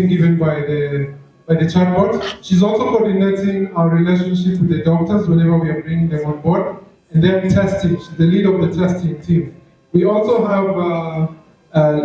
briefing given by the chatbot. She's also coordinating our relationship with the doctors whenever we are bringing them on board, and then testing. She's the lead of the testing team. We also have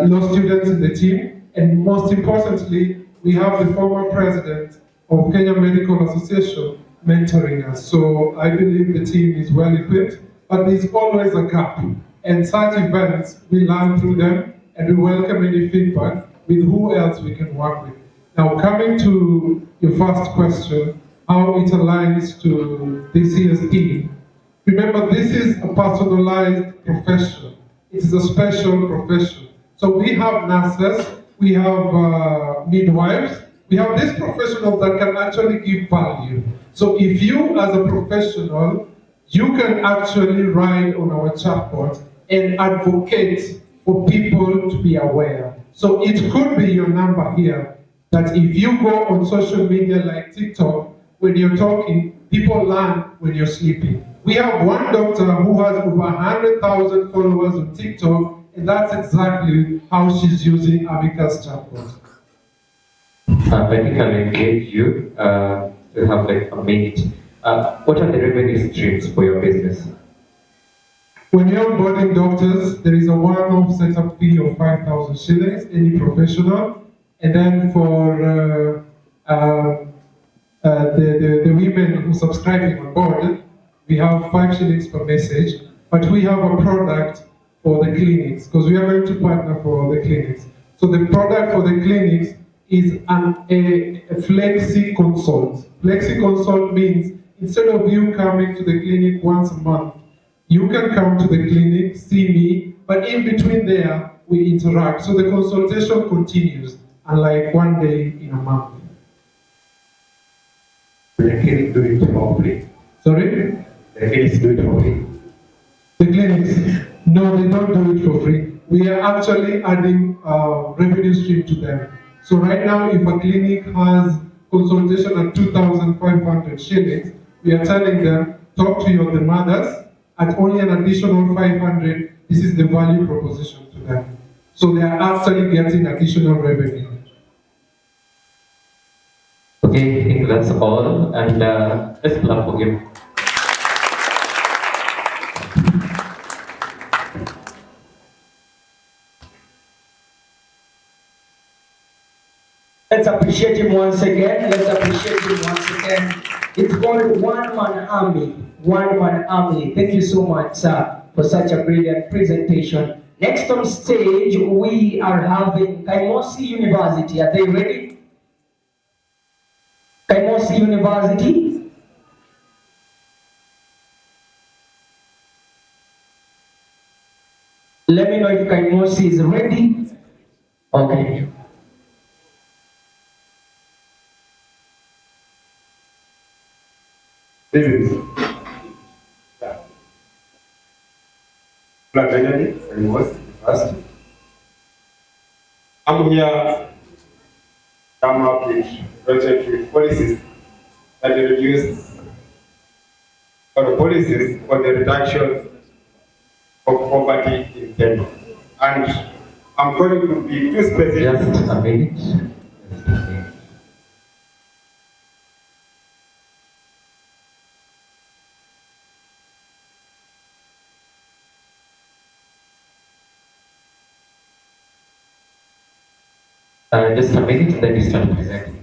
law students in the team, and most importantly, we have the former president of Kenya Medical Association mentoring us. So I believe the team is well equipped, but there's always a gap. And such events, we learn through them, and we welcome any feedback with who else we can work with. Now, coming to your first question, how it aligns to this year's theme. Remember, this is a personalized profession. It is a special profession. So we have nurses, we have midwives, we have these professionals that can actually give value. So if you, as a professional, you can actually ride on our chatbot and advocate for people to be aware. So it could be your number here, that if you go on social media like TikTok, when you're talking, people learn when you're sleeping. We have one doctor who has over 100,000 followers on TikTok, and that's exactly how she's using Amika's chatbot. I think I'll engage you to have like a minute. What are the revenue streams for your business? When you're onboarding doctors, there is a one-off setup fee of 5,000 shillings, any professional. And then for the women who subscribing on board, we have 5 shillings per message. But we have a product for the clinics, because we are going to partner for the clinics. So the product for the clinics is a flexi consult. Flexi consult means instead of you coming to the clinic once a month, you can come to the clinic, see me, but in between there, we interact. So the consultation continues, unlike one day in a month. The clinic do it for free. Sorry? The clinics do it for free. The clinics, no, they don't do it for free. We are actually adding revenue stream to them. So right now, if a clinic has consultation at 2,500 shillings, we are telling them, talk to your mothers at only an additional 500. This is the value proposition to them. So they are actually getting additional revenue. Okay, I think that's all, and let's clap for him. Let's appreciate him once again. Let's appreciate him once again. It's called One Man Army. One Man Army. Thank you so much, sir, for such a brilliant presentation. Next on stage, we are having Kaimosi University. Are they ready? Kaimosi University. Let me know if Kaimosi is ready. Okay. This is Benjamin, and was first. I'm here come up with project with policies that reduce or policies for the reduction of poverty in Kenya. And I'm going to be too specific. Just a minute. Just a minute, then you start presenting.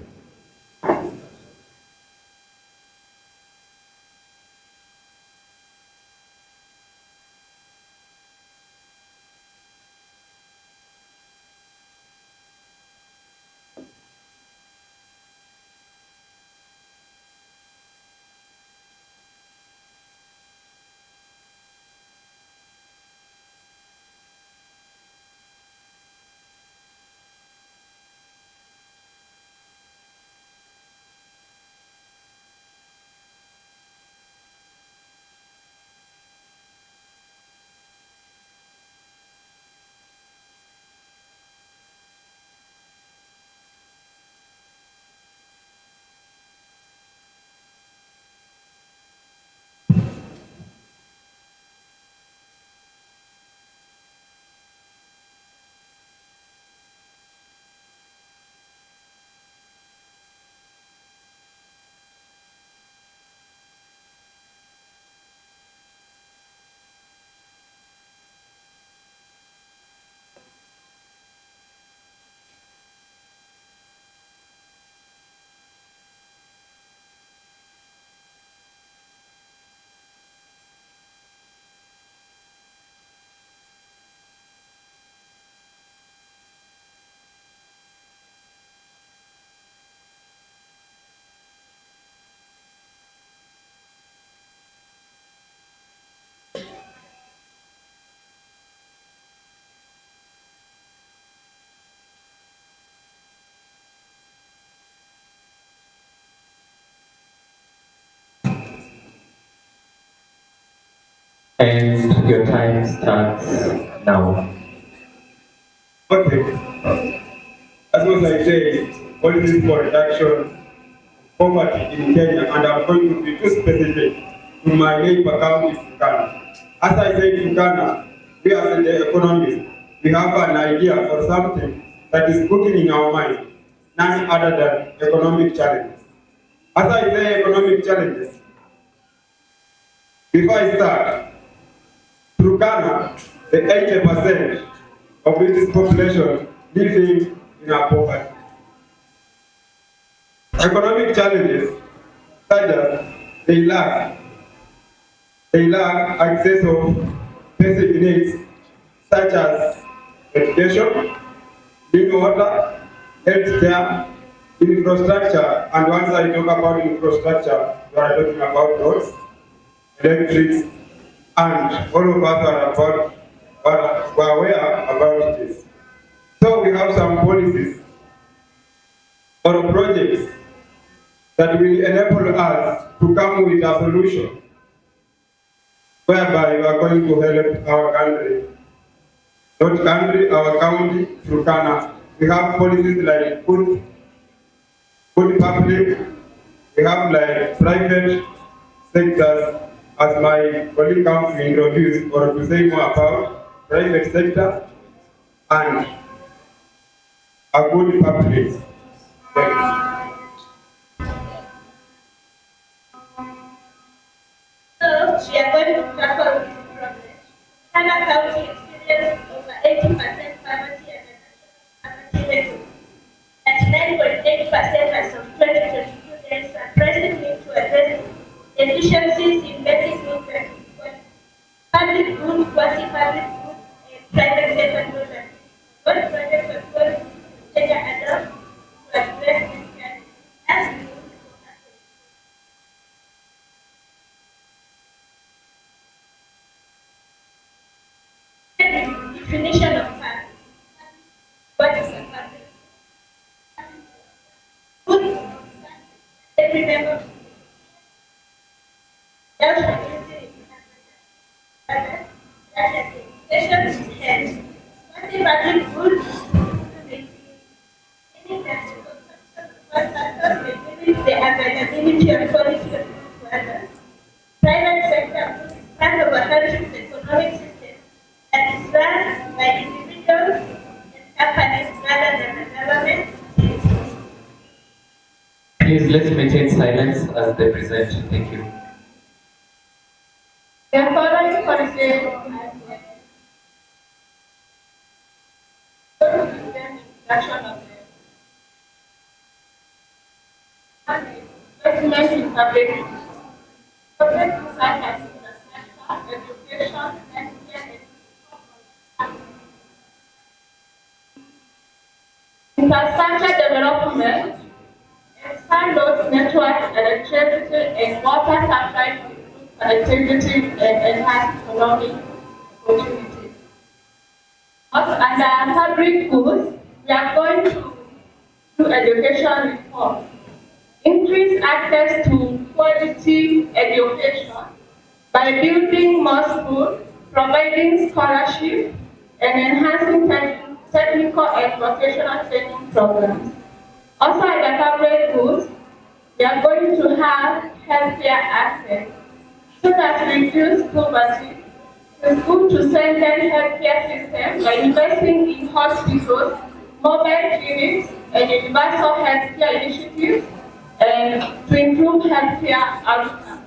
And your time starts now. Okay. As was I say, policies for reduction poverty in Kenya, and I'm going to be too specific to my neighbor county, Turkana. As I said, Turkana, we as the economists, we have an idea for something that is cooking in our mind, none other than economic challenges. As I say economic challenges, before I start, Turkana, the 80% of its population living in a poverty. Economic challenges such as they lack access of basic needs such as education, clean water, health care, infrastructure, and once I talk about infrastructure, we are talking about roads, electrics, and all of us are aware about this. So we have some policies or projects that will enable us to come with a solution whereby we are going to help our country, not country, our county, Turkana. We have policies like food public, we have like private sectors, as my colleague comes to introduce or to say more about private sector and a good public. So, we are going to tackle this problem. Turkana County experienced over 80% poverty and poverty rate. 99.8% as of 2022, there is a pressing need to address deficiencies in basic needs and public good, quasi-public good, and private sector good. What projects are going to take adopt to address this challenge? As we move to definition of public. What is a public? Good. Every member. The availability and quality of others. Private sector is part of a country's economic system that is run by individuals and companies rather than the government. Please let's maintain silence as they present. Thank you. The following policy introduction of investment in public such as infrastructure, education, and infrastructure development, expand those networks, electricity, and water supply to improve connectivity and enhance economic opportunities. Also, under public goods, we are going to do education reform. Increase access to quality education by building more schools, providing scholarship, and enhancing technical and vocational training programs. Also, in the public goods, we are going to have healthcare access so that we reduce poverty. It's good to strengthen healthcare system by investing in hospitals, mobile clinics, and universal healthcare initiatives, and to improve healthcare outcomes.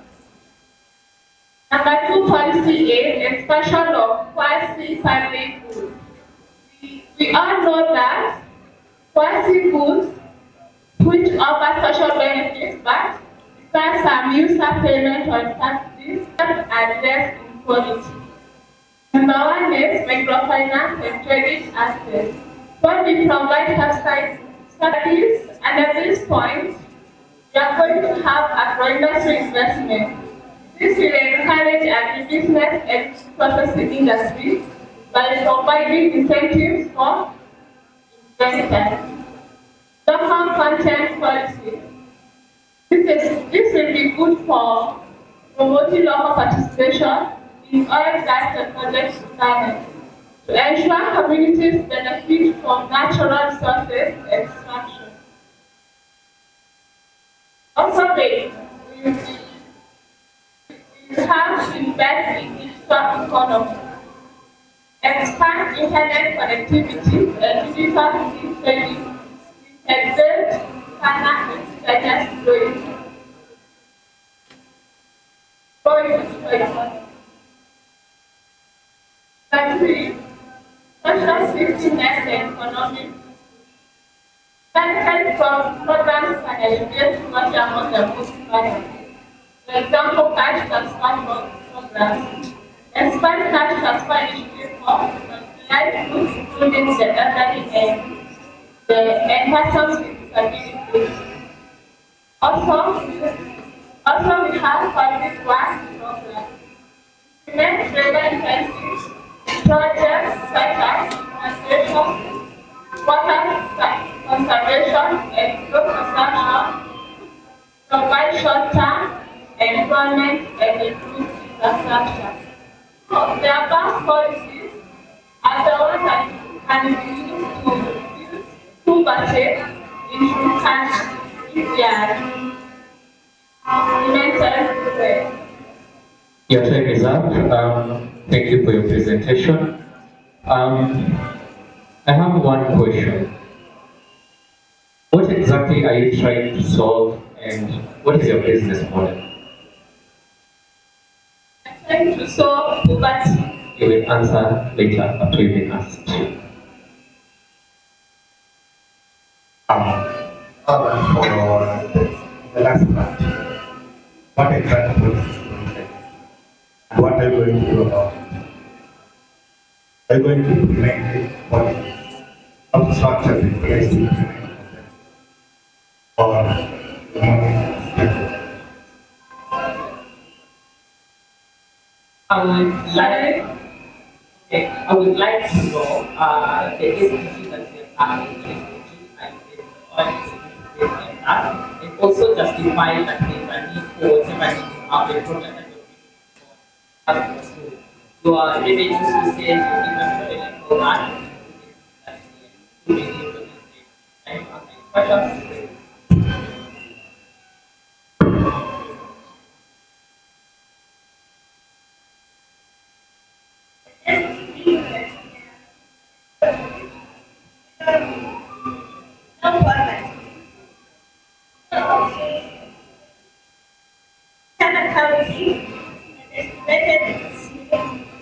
Number 2 policy is expansion of quasi-public goods. We all know that quasi goods, which offer social benefits but require some user payment on subsidies, address inequality. Number 1 is microfinance and credit access. When we provide subsidies, and at this point, we are going to have agro-industry investment. This will encourage agribusiness and processing industry by providing incentives for investors. Local content policy. This will be good for promoting local participation in oil, gas, and project requirements to ensure communities benefit from natural resources extraction. Also, we have to invest in digital economy, expand internet connectivity and digital skill training, integrate China intelligence growing economy. Country, social safety net and economic benefit from programs can alleviate poverty among the most vulnerable. For example, cash transfer programs, expand cash transfer initiative for life groups, including the elderly and the persons with disabilities. Also, we have public works programs. Implement labor-intensive projects such as transportation, water conservation, and food consumption, provide short-term employment and improve infrastructure. So the above policies are the ones that can be used to build full budget into countries if they are implemented well. Your time is up. Thank you for your presentation. I have one question. What exactly are you trying to solve, and what is your business model? I'm trying to solve poverty. You will answer later after you've been asked. For the last part, what exactly is what are you going to do about it? Are you going to implement it? What structures in place to implement it? Or I would like to know the SDGs that we are having, and also justify that there's a need for whatever need to have a project that you're looking for. Your revenue sources, your investment for that.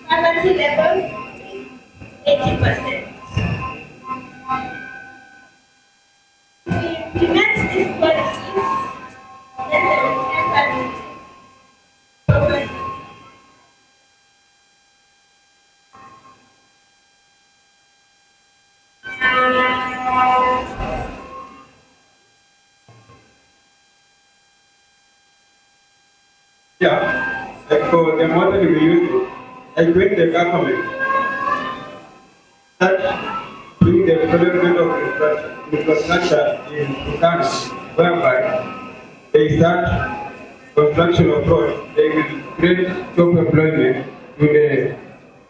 Poverty level 80%. We implement these policies, then there will never be poverty. yeah, like for the model we use, like when the government start doing the development of infrastructure in Uganda, whereby they start construction of roads, they will create job employment to the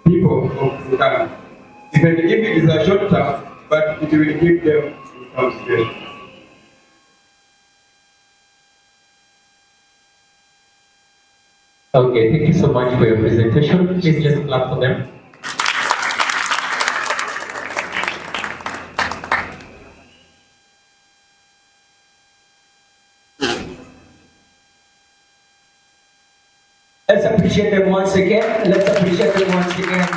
people of Uganda. Even if it is a short term, but it will give them some space. Okay, thank you so much for your presentation. Please just clap for them. Let's appreciate them once again. Let's appreciate them once again.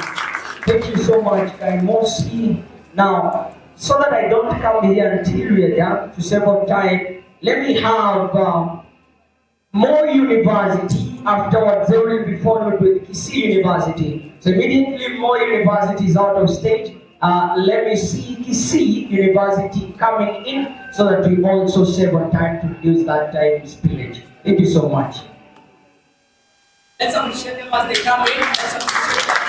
Thank you so much, Kaimosi. Now, so that I don't come here until we are done to save on time, let me have more university afterwards. They will be followed with Kisii University. So immediately more universities out of state. Let me see Kisii University coming in so that we also save on time to use that time spillage. Thank you so much. Let's appreciate them as they come in. Let's appreciate them.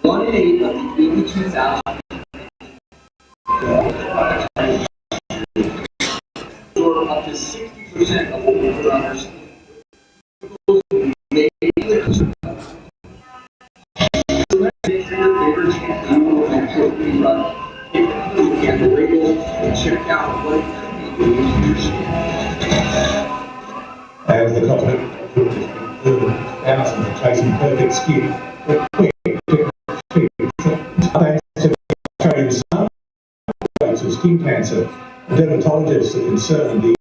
One in 8 of the 82,000 or up to 60% of what we put on our skin. Look at the label and check out what it could be doing to your skin. As the company thousands of chasing perfect skin, but quick, thanks to training some rates of skin cancer, dermatologists are concerned the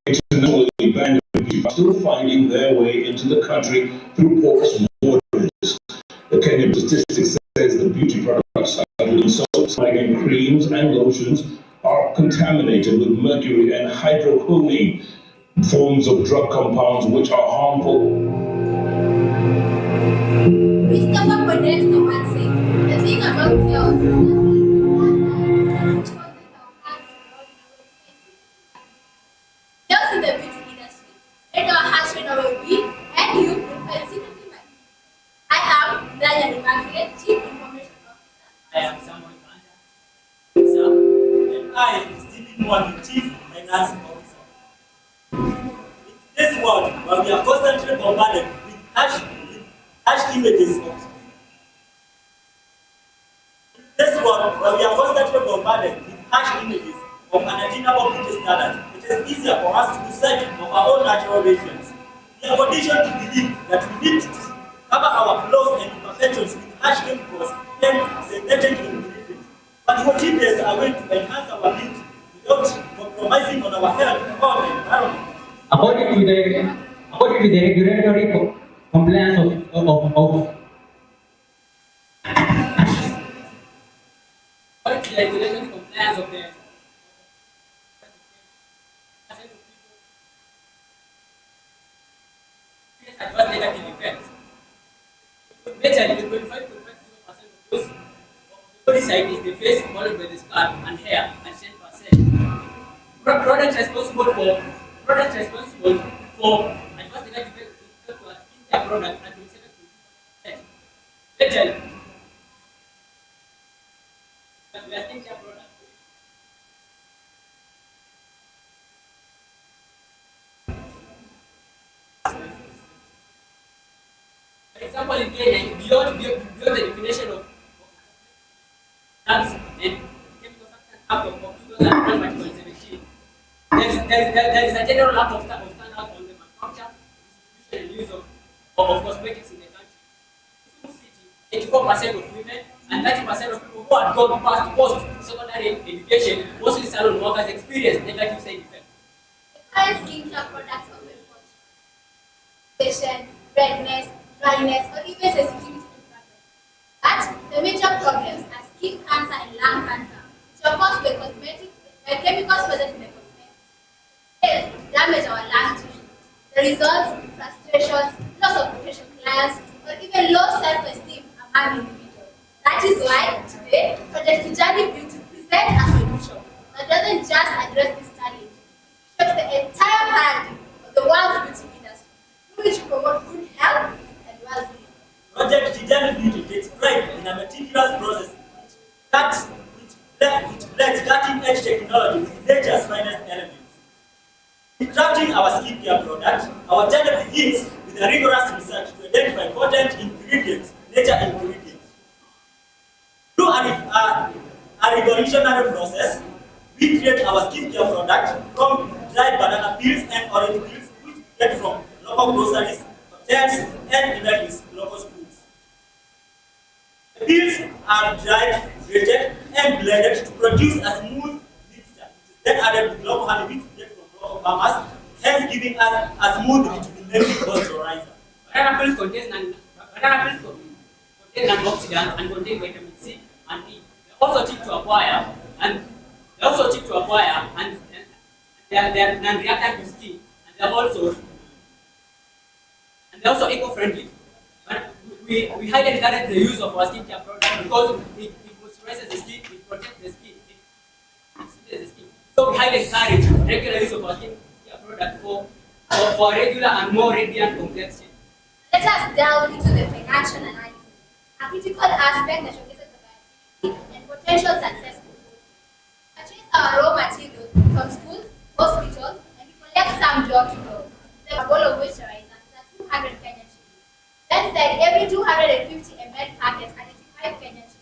externally banned are still finding their way into the country through porous waters. The Kenyan statistics says the beauty products, including soaps, and creams and lotions, are contaminated with mercury and hydrochlorine, forms of drug compounds which are harmful. Christopher connects to one thing. The thing about girls girls in the beauty industry, they know how to know we and you prefer secretly my I am Brian Immaculate, Chief Information Officer. I am Samuel Kanja, and I am Stephen Mwan, Chief Finance Officer. In this world, where we are constantly bombarded with harsh images of unattainable beauty standards, it is easier for us to search of our own natural radiance. We are conditioned to believe that we need to cover our flaws and imperfections with harsh chemicals and synthetic ingredients. But motives are going to enhance our beauty without compromising on our health or the environment. According to the regulatory compliance of the regulatory compliance of the adverse negative effects. Majorly, the 25% of those body side is the face, followed by the scalp and hair, and 10%. Products responsible for adverse negative effects to our skincare products and 27%. Majorly, we are skincare products. For example, in Kenya, beyond the definition of drugs and chemical substance act of 2017, there is a general lack of standards on the manufacture, distribution, and use of cosmetics in the country. 84% of women and 30% of people who had gone past post-secondary education, mostly salon workers, experience negative side effects. Current skincare products of patient, redness, dryness, or even sensitivity to fragrance. But the major problems are skin cancer and lung cancer, which are caused by chemicals present in the cosmetics. They damage our lung tissue. The results, frustrations, loss of potential clients, or even low self-esteem among individuals. That is why today, Project Kijani Beauty presents a solution that doesn't just address this challenge, it shows the entire paradigm of the world's beauty industry, through which promote good health and well-being. Project Kijani Beauty takes pride in a meticulous process which blends cutting-edge technology with nature's finest elements. In crafting our skincare products, our journey begins with a rigorous research to identify potent ingredients, nature ingredients. Through a revolutionary process, we create our skincare product from dried banana peels and orange peels, which we get from local groceries, hotels, and even with local schools. The peels are dried, grated, and blended to produce a smooth mixture, then added with local honey, which we get from local farmers, hence giving us a smooth, rejuvenating moisturizer. Banana peels contain antioxidants and contain vitamin C and E. They also cheap to acquire and to acquire, and they are non-reactant to skin, and they're also eco-friendly. But we highly encourage the use of our skincare products because it moisturizes the skin, it protects the skin, it soothes the skin. So we highly encourage regular use of our skincare product for regular and more radiant complexion. Let us delve into the financial analysis, a critical aspect that showcases the viability and potential success. Purchase our raw materials from schools, hospitals, and we collect some door to door. The bowl of moisturizer is at 200 Kenyan shillings. Then said every 250 ml packet at 85 Kenyan shillings.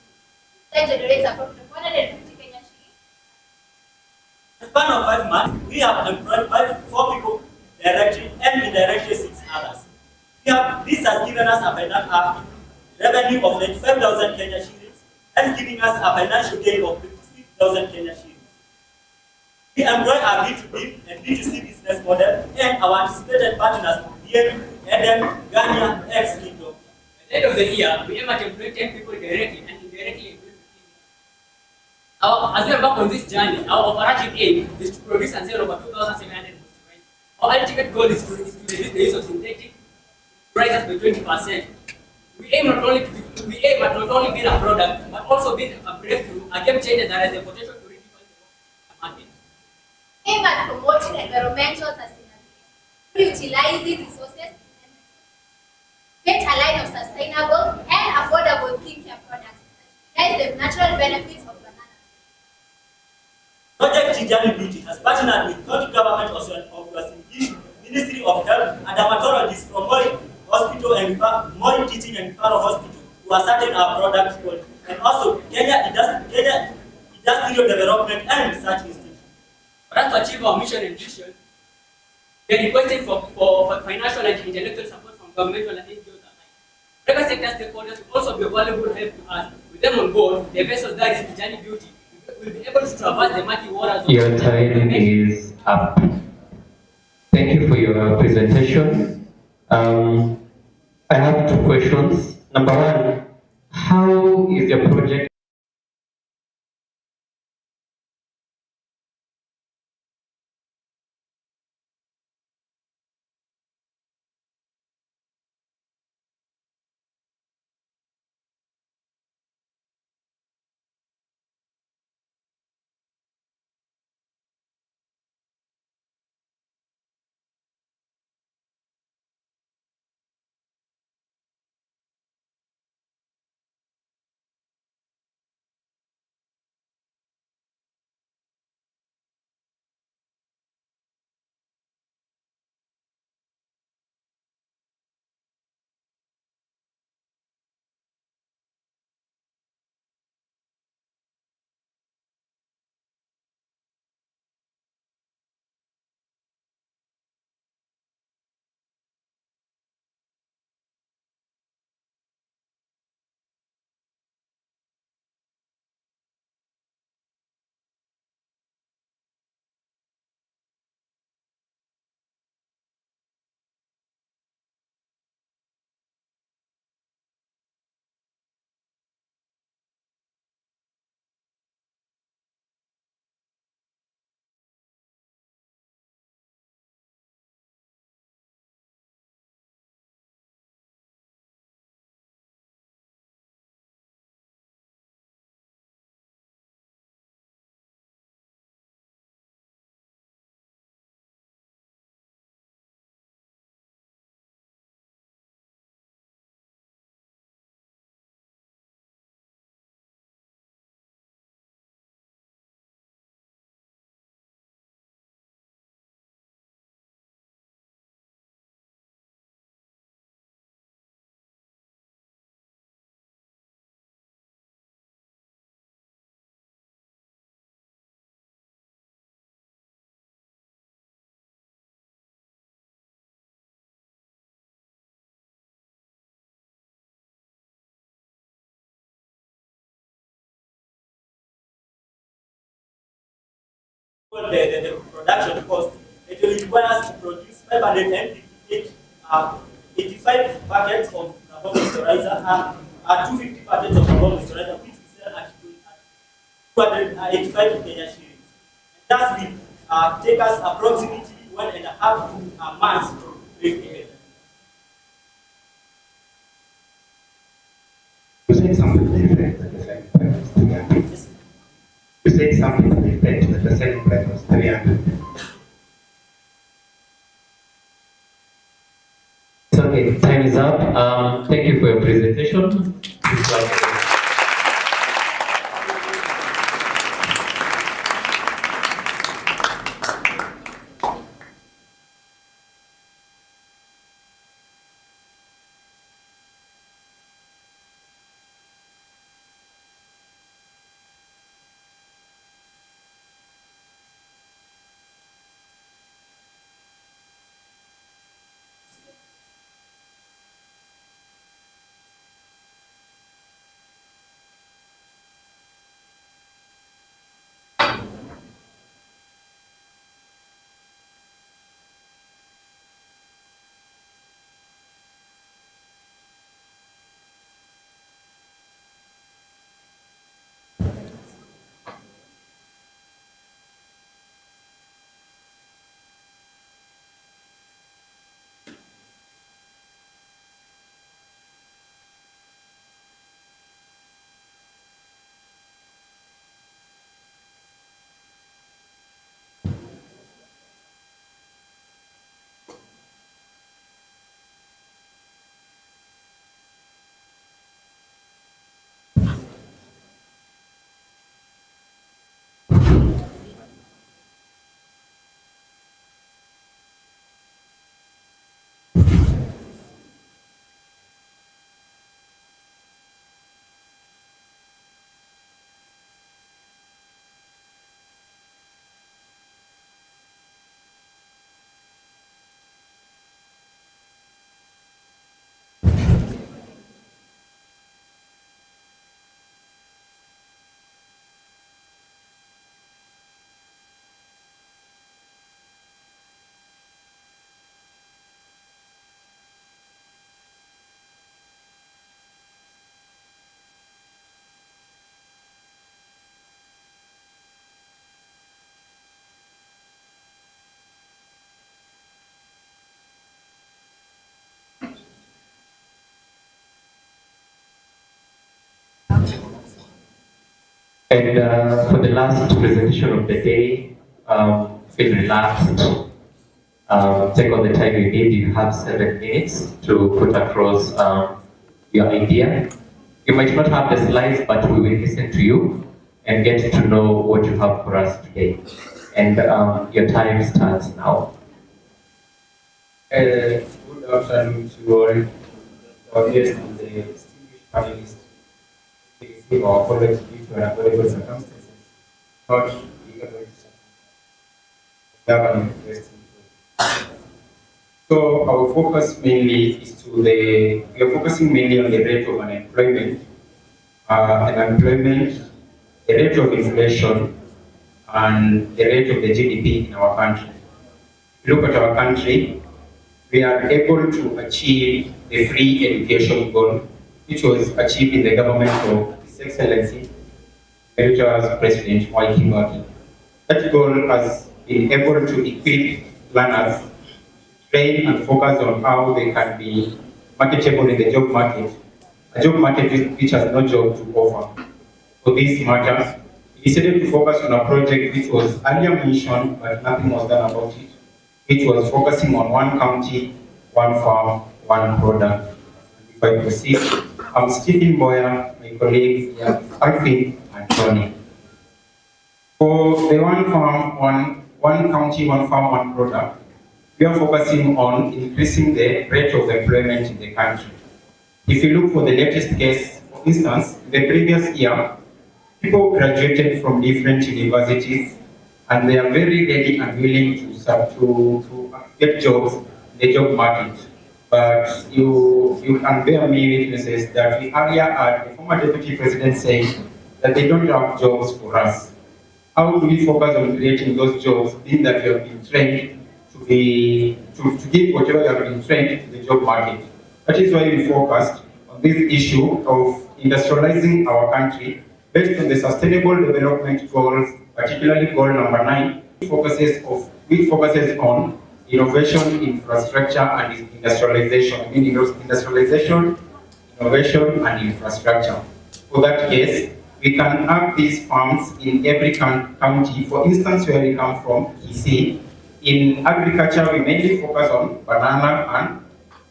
Then generates a profit of 150 Kenyan shillings. In the span of 5 months, we have employed 4 people directly and indirectly 6 others. This has given us a revenue of 95,000 Kenya shillings and giving us a financial gain of 56,000 Kenya shillings. We employ our B2B and B2C business model and our anticipated partners here, Eden, Ghana, X Kingdom. At the end of the year, we aim at employing 10 people directly and indirectly. As we embark on this journey, our operative aim is to produce and sell over 2,700 moisturizers. Our ultimate goal is to reduce the use of synthetic moisturizers by 20%. We aim at not only build a product, but also build a breakthrough, a game changer that has the potential to redefine the market. Aim at promoting environmental sustainability through utilizing resources and create a line of sustainable and affordable skincare products that utilize the natural benefits of banana. Project Tijani Beauty has partnered with county government of Uasin Ministry of Health and dermatologists from Moi Hospital and Moi Teaching and Referral Hospital to ascertain our product quality, and also Kenya Industrial Development and Research Institute. For us to achieve our mission and vision, we are requesting for financial and intellectual support from governmental and NGOs alike. Private sector stakeholders will also be a valuable help to us. With them on board, the vessel that is Tijani Beauty will be able to traverse the murky waters. Your time is up. Thank you for your presentation. I have 2 questions. Number 1, how is your project the production cost, it will require us to produce 85 packets of carbon moisturizer and 250 packets of carbon moisturizer, which we sell at 285 Kenya shillings. Thus, will take us approximately 1.5 months to break even. You said something to the effect that the selling price was 300. You said something to the effect that the selling price was 300. It's okay, time is up. Thank you for your presentation. And for the last presentation of the day, feel relaxed. Take all the time you need. You have 7 minutes to put across your idea. You might not have the slides, but we will listen to you and get to know what you have for us today. And your time starts now. Good afternoon to all our guests and the distinguished panelists. We receive our apology due to unavoidable circumstances, not the ability to have an interesting program. So our focus mainly is we are focusing mainly on the rate of unemployment, the rate of inflation, and the rate of the GDP in our country. If you look at our country, we are able to achieve the free education goal, which was achieved in the government of His Excellency, Emeritus President Y. Kibaki. That goal has been able to equip learners, train and focus on how they can be marketable in the job market, a job market which has no job to offer. For this matter, we decided to focus on a project which was earlier mentioned, but nothing was done about it, which was focusing on one county, one farm, one product. If I proceed, I'm Stephen Boyer, my colleagues here, Alfie and Tony. For the one farm, one county, one farm, one product, we are focusing on increasing the rate of employment in the country. If you look for the latest case, for instance, in the previous year, people graduated from different universities and they are very ready and willing to get jobs in the job market. But you can bear me witnesses that we earlier had the former deputy president saying that they don't have jobs for us. How do we focus on creating those jobs, being that we have been trained to give whatever we have been trained to the job market? That is why we focused on this issue of industrializing our country based on the Sustainable Development Goals particularly goal number 9, which focuses on innovation, infrastructure, and industrialization. I mean, industrialization, innovation, and infrastructure. For that case, we can have these farms in every county. For instance, where we come from, Kisii, in agriculture, we mainly focus on banana and,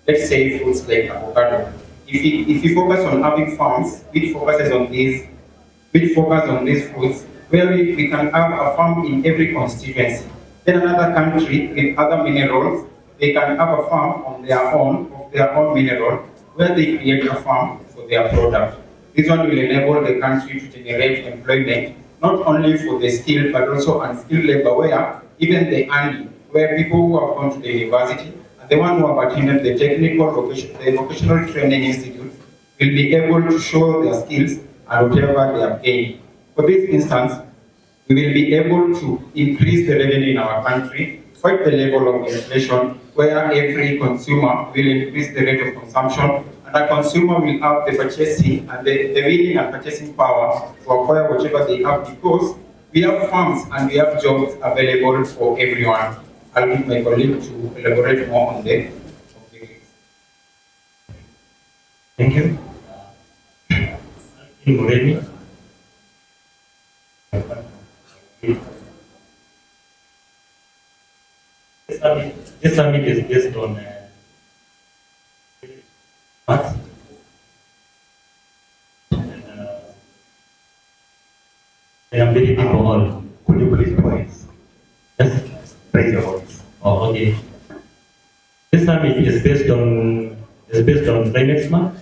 let's say, fruits like avocado. If you focus on having farms which focus on these fruits, where we can have a farm in every constituency. Then another country with other minerals, they can have a farm on of their own mineral, where they create a farm for their product. This one will enable the country to generate employment, not only for the skilled, but also unskilled labor, where even the early, where people who have gone to the university, and the ones who have attended the vocational training institute, will be able to show their skills and whatever they have gained. For this instance, we will be able to increase the revenue in our country, fight the level of inflation, where every consumer will increase the rate of consumption, and a consumer will have the purchasing and the willing and purchasing power to acquire whatever they have, because we have farms and we have jobs available for everyone. I'll leave my colleague to elaborate more on the topic. Thank you. Multimedia. This summit is based on maths and ability for all. Could you please twice? Yes. Raise your voice. Oh, okay. This summit is based on climate-mart,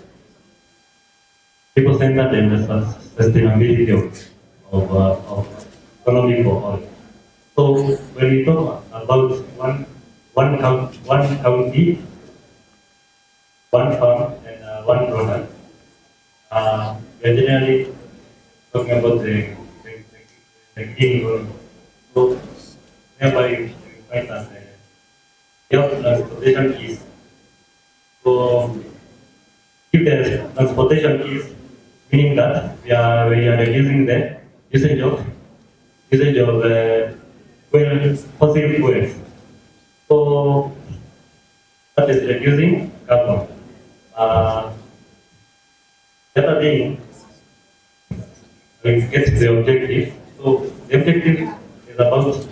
people-centered, and sustainability of economy for all. So when we talk about one county, one farm, and one product, we are generally talking about the green economy. So thereby we find that transportation is. So if there is transportation is, meaning that we are reducing the usage of fossil fuels. So that is reducing carbon. The other thing, we get to the objective. So the objective is about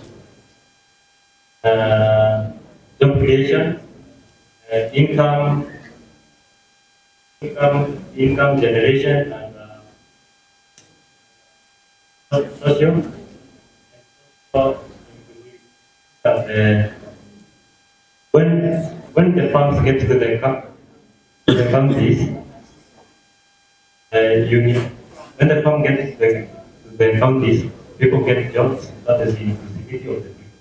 job creation, income generation, and social. When the farms get to the counties, when the farm gets to the counties, people get jobs. That is the inclusivity of the people,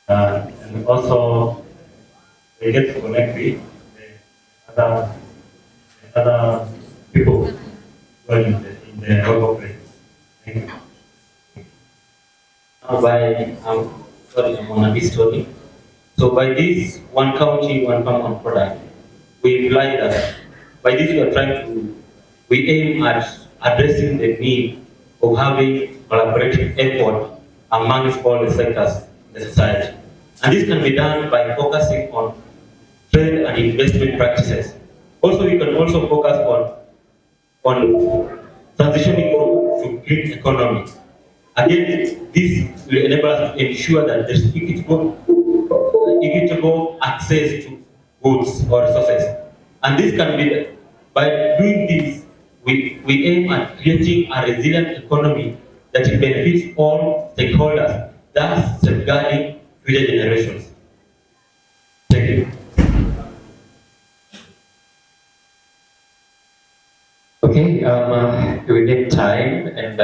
and also they get to connect with the other people who are in the local place. Thank you. I'm on a big story. So by this one county, one farm, one product, we imply that by this we aim at addressing the need of having collaborative effort amongst all the sectors in the society. And this can be done by focusing on trade and investment practices. Also, we can also focus on transitioning to green economy. Again, this will enable us to ensure that there's equitable access to goods or resources. And this can be, by doing this, we aim at creating a resilient economy that benefits all stakeholders, thus safeguarding future generations. Thank you. Okay, within time and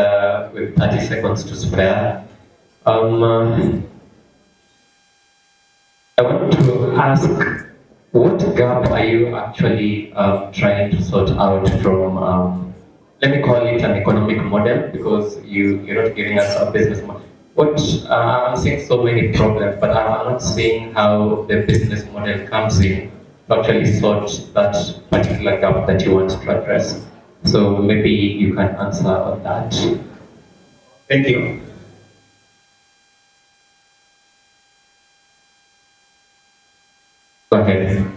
with 30 seconds to spare, I want to ask, what gap are you actually trying to sort out from, let me call it an economic model, because you're not giving us a business model. I'm seeing so many problems, but I'm not seeing how the business model comes in to actually sort that particular gap that you want to address. So maybe you can answer on that. Thank you. Go ahead.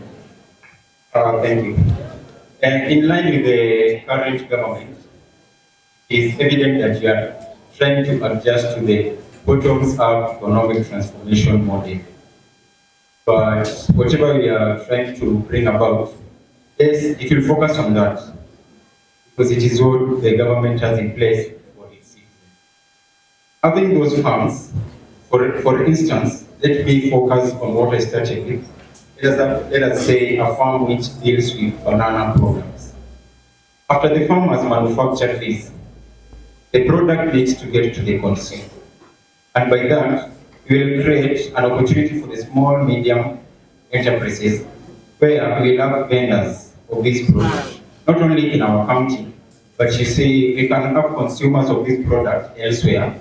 Thank you. And in line with the current government, it is evident that you are trying to adjust to the bottoms-up economic transformation model. But whatever we are trying to bring about, yes, it will focus on that because it is what the government has in place for its citizens. Having those funds, for instance, let me focus on what I started with. Let us say a farm which deals with banana programs. After the farm has manufactured this, the product needs to get to the consumer. And by that, we will create an opportunity for the small, medium enterprises where we will have vendors of these products, not only in our county, but you see, we can have consumers of these products elsewhere,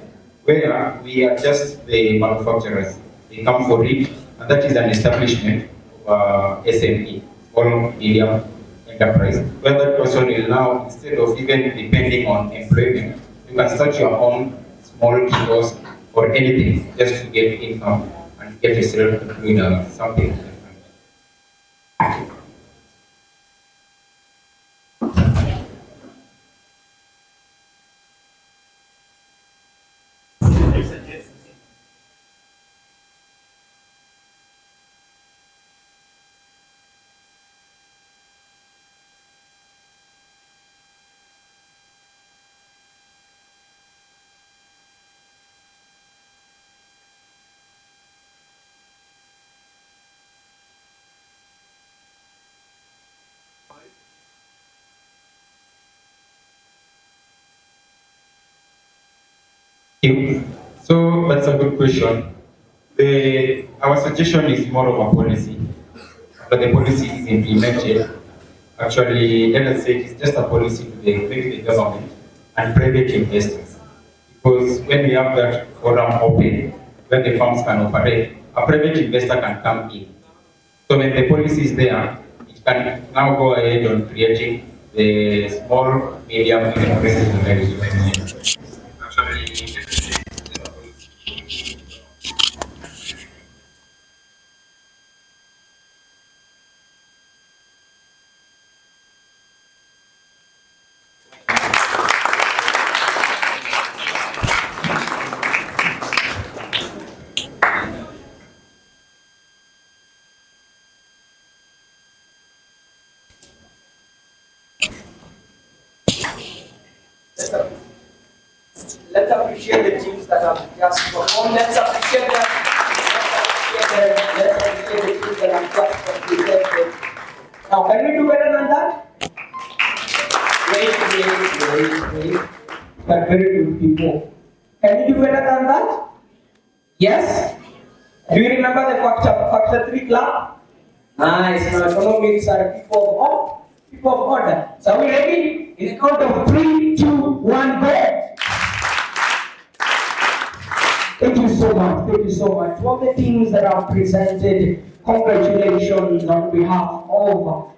where we are just the manufacturers. They come for it, and that is an establishment of SME, small, medium enterprise, where that person will now, instead of even depending on employment, you can start your own small kiosk or anything just to get income and get yourself employed something. So that's a good question. Our suggestion is more of a policy, but the policy is implemented. Actually, let us say it's just a policy to maybe the government and private investors. Because when we have that forum open, where the firms can operate, a private investor can come in. So when the policy is there, it can now go ahead on creating the small, medium enterprises in the Let's appreciate the teams that have just performed. Let's appreciate them. Let's appreciate the teams that have just presented. Now, can we do better than that? Wait. But very good people. Can you do better than that? Yes? Do you remember the factor 3 club? Nice. Now, economics are people of order. People of order. So, are we ready? In a count of 3, 2, 1, go. Thank you so much. Thank you so much. To all the teams that have presented, congratulations on behalf of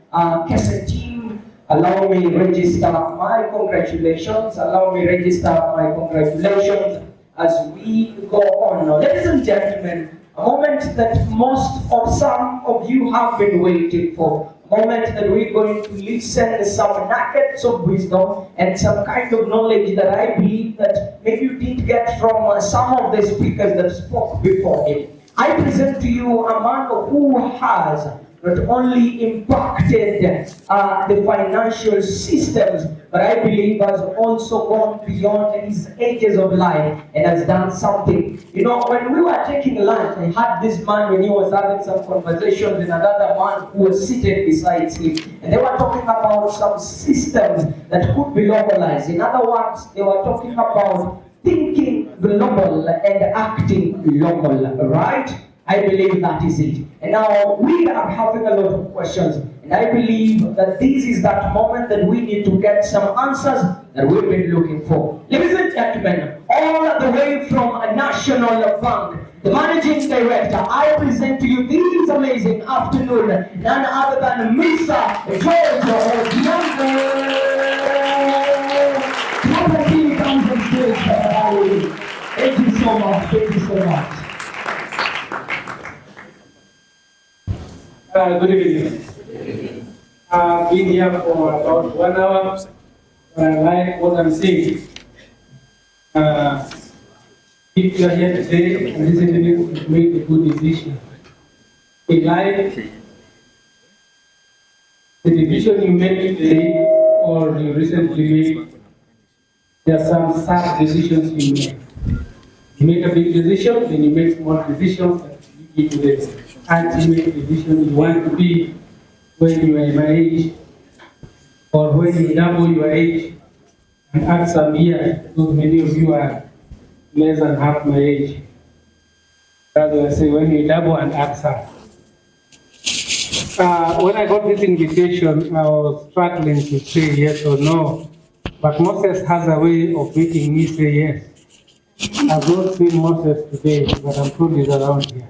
Kesa team. Allow me register my congratulations. Allow me register my congratulations as we go on. Now, ladies and gentlemen, a moment that most or some of you have been waiting for. A moment that we're going to listen to some nuggets of wisdom and some kind of knowledge that I believe that maybe you didn't get from some of the speakers that spoke before him. I present to you a man who has not only impacted the financial systems, but I believe has also gone beyond his ages of life and has done something. You know, when we were taking lunch, I had this man when he was having some conversations with another man who was seated beside him. And they were talking about some systems that could be localized. In other words, they were talking about thinking global and acting local, right? I believe that is it. And now we are having a lot of questions. And I believe that this is that moment that we need to get some answers that we've been looking for. Ladies and gentlemen, all the way from a national bank, the managing director, I present to you this amazing afternoon, none other than Mr. George Odhiambo. Property comes on stage. Thank you so much. Thank you so much. Good evening. I've been here for about 1 hour. I like what I'm seeing. If you are here today and listening to this, you make a good decision. In life, the decision you make today or you recently made, there are some sad decisions you make. You make a big decision, then you make small decisions that lead you to the ultimate decision you want to be when you are my age, or when you double your age and add some years, because many of you are less than half my age. That's why I say when you double and add some. When I got this invitation, I was struggling to say yes or no, but Moses has a way of making me say yes. I've not seen Moses today, but I'm told he's around here.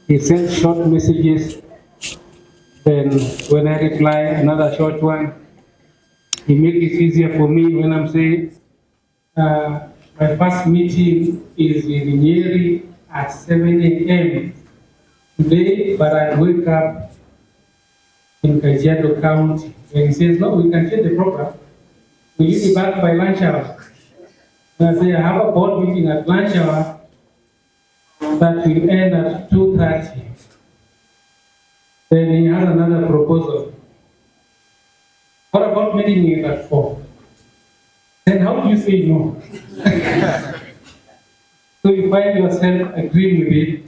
He sends short messages, then when I reply, another short one. He makes it easier for me when I'm saying, my first meeting is with Nyeri at 7 a.m. today, but I wake up in Kajiado County. And he says, no, we can change the program. Will you be back by lunch hour? And I say, I have a board meeting at lunch hour that will end at 2:30. Then he has another proposal. What about meeting you at 4? Then how do you say no? So you find yourself agreeing with it,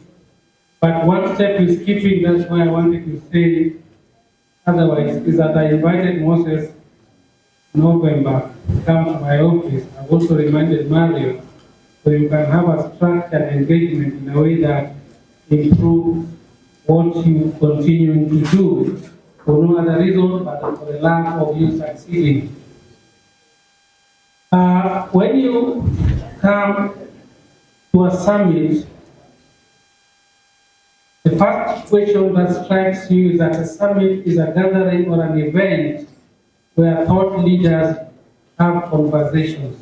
but one step is skipping. That's why I wanted to say otherwise, is that I invited Moses in November to come to my office. I've also reminded Mario, so you can have a structured engagement in a way that improves what you continue to do for no other reason but for the love of you succeeding. When you come to a summit, the first question that strikes you is that a summit is a gathering or an event where thought leaders have conversations.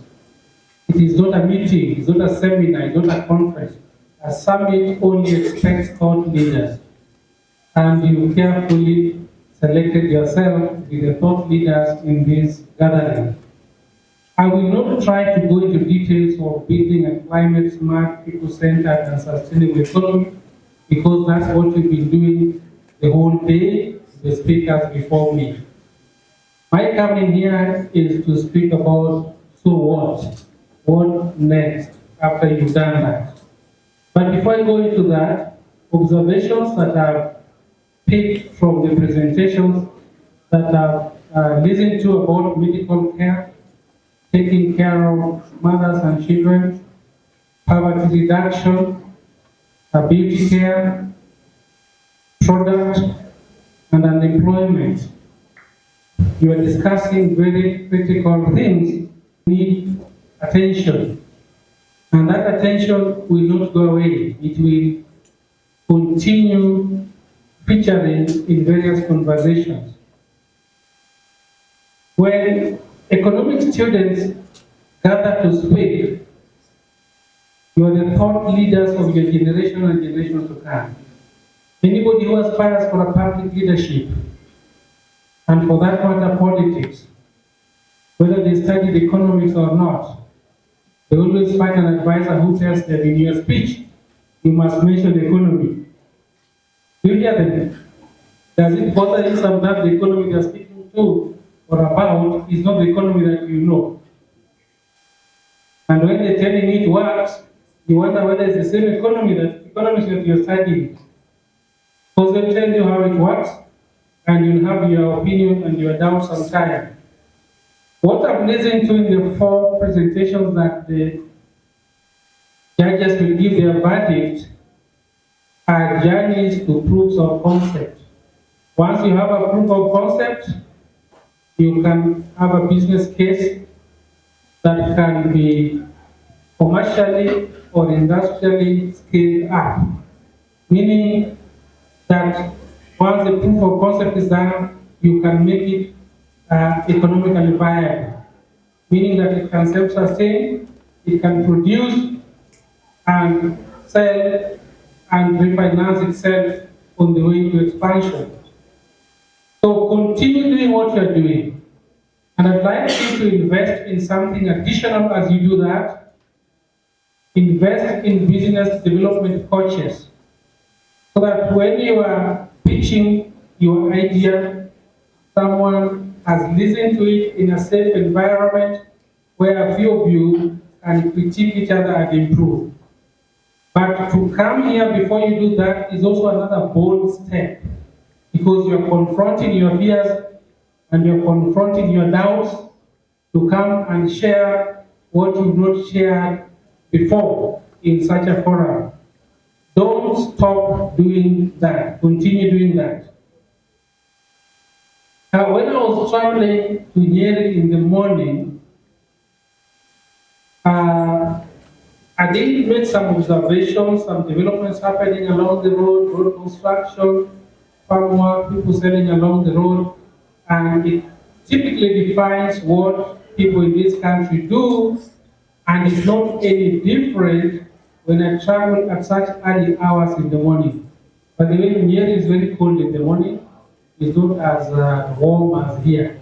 It is not a meeting, it's not a seminar, it's not a conference. A summit only expects thought leaders. And you carefully selected yourself with the thought leaders in this gathering. I will not try to go into details of building a climate-smart, people-centered and sustainable economy, because that's what we've been doing the whole day, the speakers before me. My coming here is to speak about, so what? What next after you've done that? But before I go into that, observations that I've picked from the presentations that I've listened to about medical care, taking care of mothers and children, poverty reduction, beauty care, product, and unemployment. You are discussing very critical things, need attention. And that attention will not go away. It will continue featuring in various conversations. When economic students gather to speak, you are the thought leaders of your generation and generations to come. Anybody who aspires for a public leadership, and for that matter politics, whether they studied economics or not, they always find an advisor who tells them, in your speech, you must mention the economy. Do you hear them? Does it bother you some that the economy they're speaking to or about is not the economy that you know? And when they're telling you it works, you wonder whether it's the same economy that you're studying. Because they'll tell you how it works, and you'll have your opinion and your doubts sometimes. What I've listened to in the 4 presentations that the judges will give their verdict are journeys to proofs of concept. Once you have a proof of concept, you can have a business case that can be commercially or industrially scaled up. Meaning that once the proof of concept is done, you can make it economically viable. Meaning that it can self-sustain, it can produce and sell and refinance itself on the way to expansion. So continue doing what you're doing. And I'd like you to invest in something additional as you do that. Invest in business development coaches, so that when you are pitching your idea, someone has listened to it in a safe environment where a few of you can critique each other and improve. But to come here before you do that is also another bold step, because you're confronting your fears and you're confronting your doubts to come and share what you've not shared before in such a forum. Don't stop doing that. Continue doing that. When I was traveling to Nyeri in the morning, I did make some observations, some developments happening along the road construction, farm work, people selling along the road, and it typically defines what people in this country do, and it's not any different when I travel at such early hours in the morning. By the way, Nyeri is very cold in the morning. It's not as warm as here.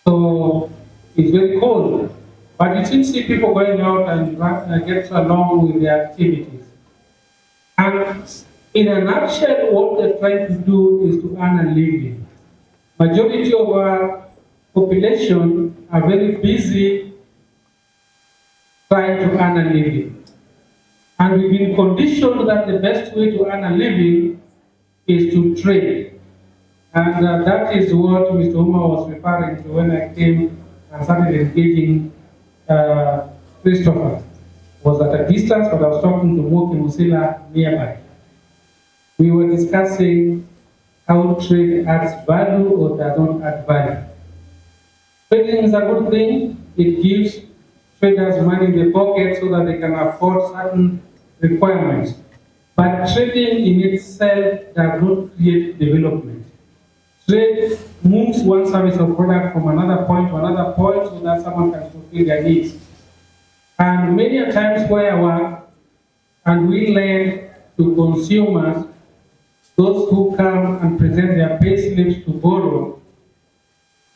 So it's very cold. But you still see people going out and get along with their activities. And in a nutshell, what they're trying to do is to earn a living. Majority of our population are very busy trying to earn a living. And we've been conditioned that the best way to earn a living is to trade. And that is what Mr. Uma was referring to when I came and started engaging Christopher. Was at a distance, but I was talking to Moki Musila nearby. We were discussing how trade adds value or does not add value. Trading is a good thing. It gives traders money in the pocket so that they can afford certain requirements. But trading in itself does not create development. Trade moves one service or product from another point to another point so that someone can fulfill their needs. And many a times where I work and we lend to consumers, those who come and present their pay slips to borrow,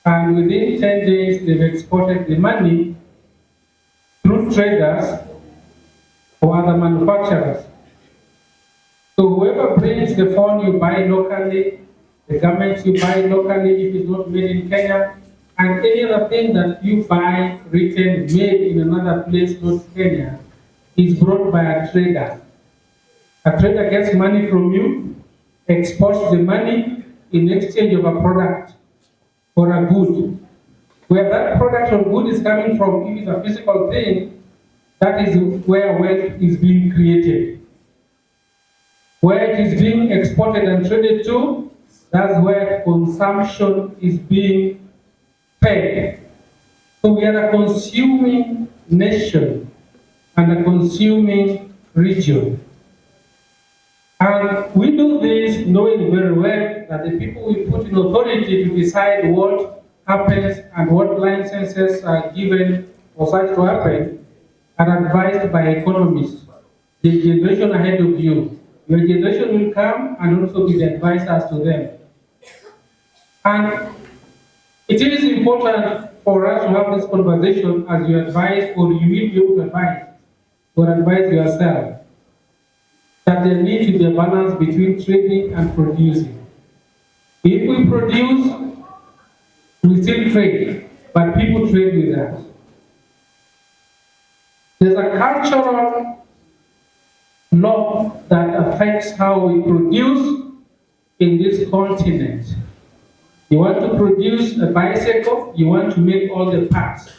and within 10 days they've exported the money through traders or other manufacturers. So whoever brings the phone you buy locally, the garments you buy locally if it's not made in Kenya, and any other thing that you buy written made in another place, not Kenya, is brought by a trader. A trader gets money from you, exports the money in exchange of a product or a good. Where that product or good is coming from, if it's a physical thing, that is where wealth is being created. Where it is being exported and traded to, that's where consumption is being paid. So we are a consuming nation and a consuming region. And we do this knowing very well that the people we put in authority to decide what happens and what licenses are given for such to happen are advised by economists, the generation ahead of you. Your generation will come and also be the advisors to them. And it is important for us to have this conversation as you advise, or you will be able to advise, or advise yourself, that there needs to be a balance between trading and producing. If we produce, we still trade, but people trade with us. There's a cultural law that affects how we produce in this continent. You want to produce a bicycle, you want to make all the parts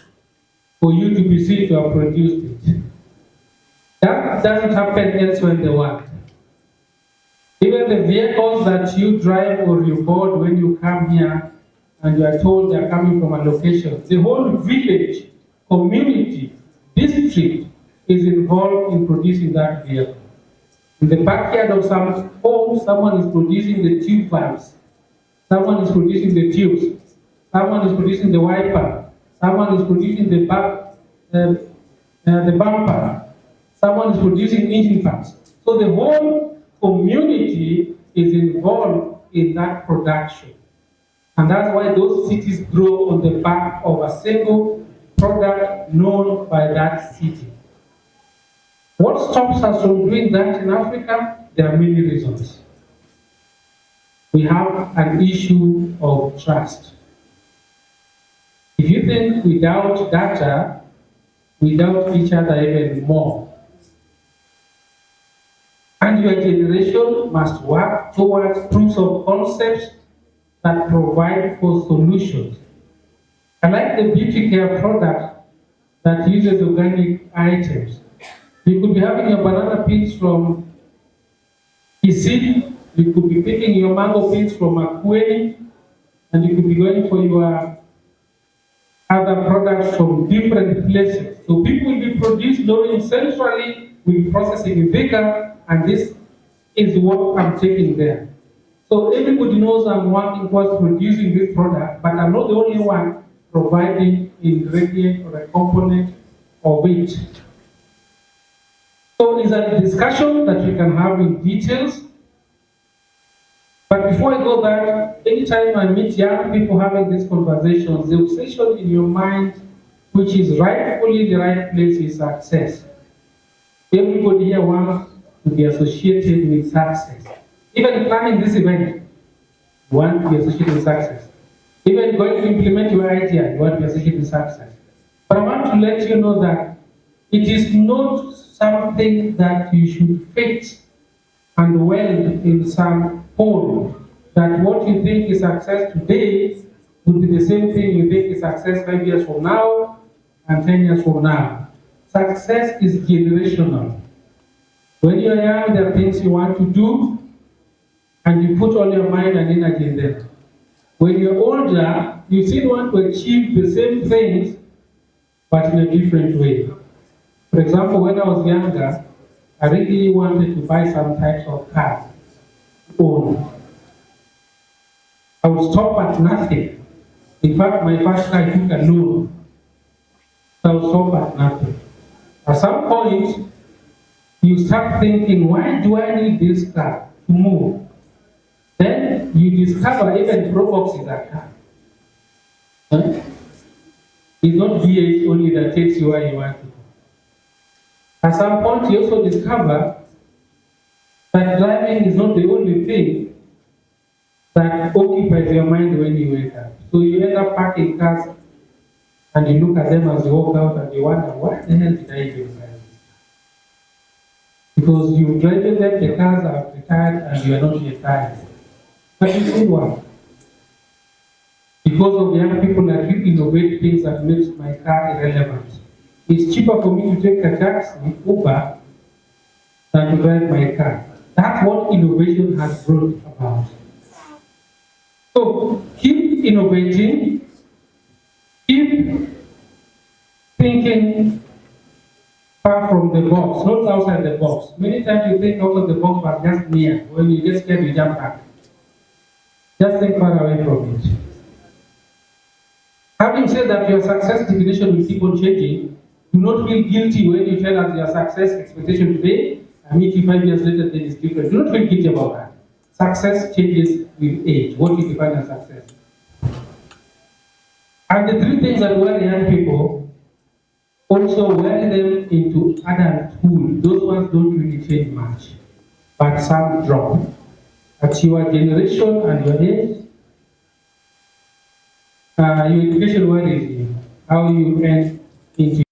for you to be seen to have produced it. That doesn't happen elsewhere in the world. Even the vehicles that you drive or you board when you come here and you are told they are coming from a location, the whole village, community, district is involved in producing that vehicle. In the backyard of some home, someone is producing the tube valves. Someone is producing the tubes. Someone is producing the wiper. Someone is producing the bumper. Someone is producing engine parts. So the whole community is involved in that production. And that's why those cities grow on the back of a single product known by that city. What stops us from doing that in Africa? There are many reasons. We have an issue of trust. If you think without data, without each other even more, and your generation must work towards proofs of concepts that provide for solutions. I like the beauty care product that uses organic items. You could be having your banana peels from Kisii, you could be picking your mango peels from Makueni, and you could be going for your other products from different places. So people will be produced knowing centrally, will be processing in bigger, and this is what I'm taking there. So everybody knows I'm working towards producing this product, but I'm not the only one providing ingredient or a component of it. So it's a discussion that we can have in details. But before I go there, anytime I meet young people having these conversations, the obsession in your mind, which is rightfully the right place, is success. Everybody here wants to be associated with success. Even planning this event, you want to be associated with success. Even going to implement your idea, you want to be associated with success. But I want to let you know that it is not something that you should fit and weld in some hole, that what you think is success today would be the same thing you think is success 5 years from now and 10 years from now. Success is generational. When you're young, there are things you want to do, and you put all your mind and energy in them. When you're older, you still want to achieve the same things, but in a different way. For example, when I was younger, I really wanted to buy some types of cars to own. I would stop at nothing. In fact, my first car I took a loan. So I would stop at nothing. At some point, you start thinking, why do I need this car to move? Then you discover even Probox is a car. Huh? It's not V8 only that takes you where you want to go. At some point, you also discover that driving is not the only thing that occupies your mind when you wake up. So you end up parking cars and you look at them as you walk out and you wonder, what the hell did I do inside this car? Because you've driven them, the cars are retired and you are not yet tired. But you see why? Because of young people like you innovate things that makes my car irrelevant. It's cheaper for me to take a taxi, Uber, than to drive my car. That's what innovation has brought about. So keep innovating, keep thinking far from the box, not outside the box. Many times you think out of the box, but just near. When you get scared, you jump back. Just think far away from it. Having said that, your success definition will keep on changing. Do not feel guilty when you tell us your success expectation today, and meet you 5 years later, then it's different. Do not feel guilty about that. Success changes with age, what you define as success. And the three things that worry young people also worry them into adulthood. Those ones don't really change much, but some drop. At your generation and your age, your education worries you, how you end into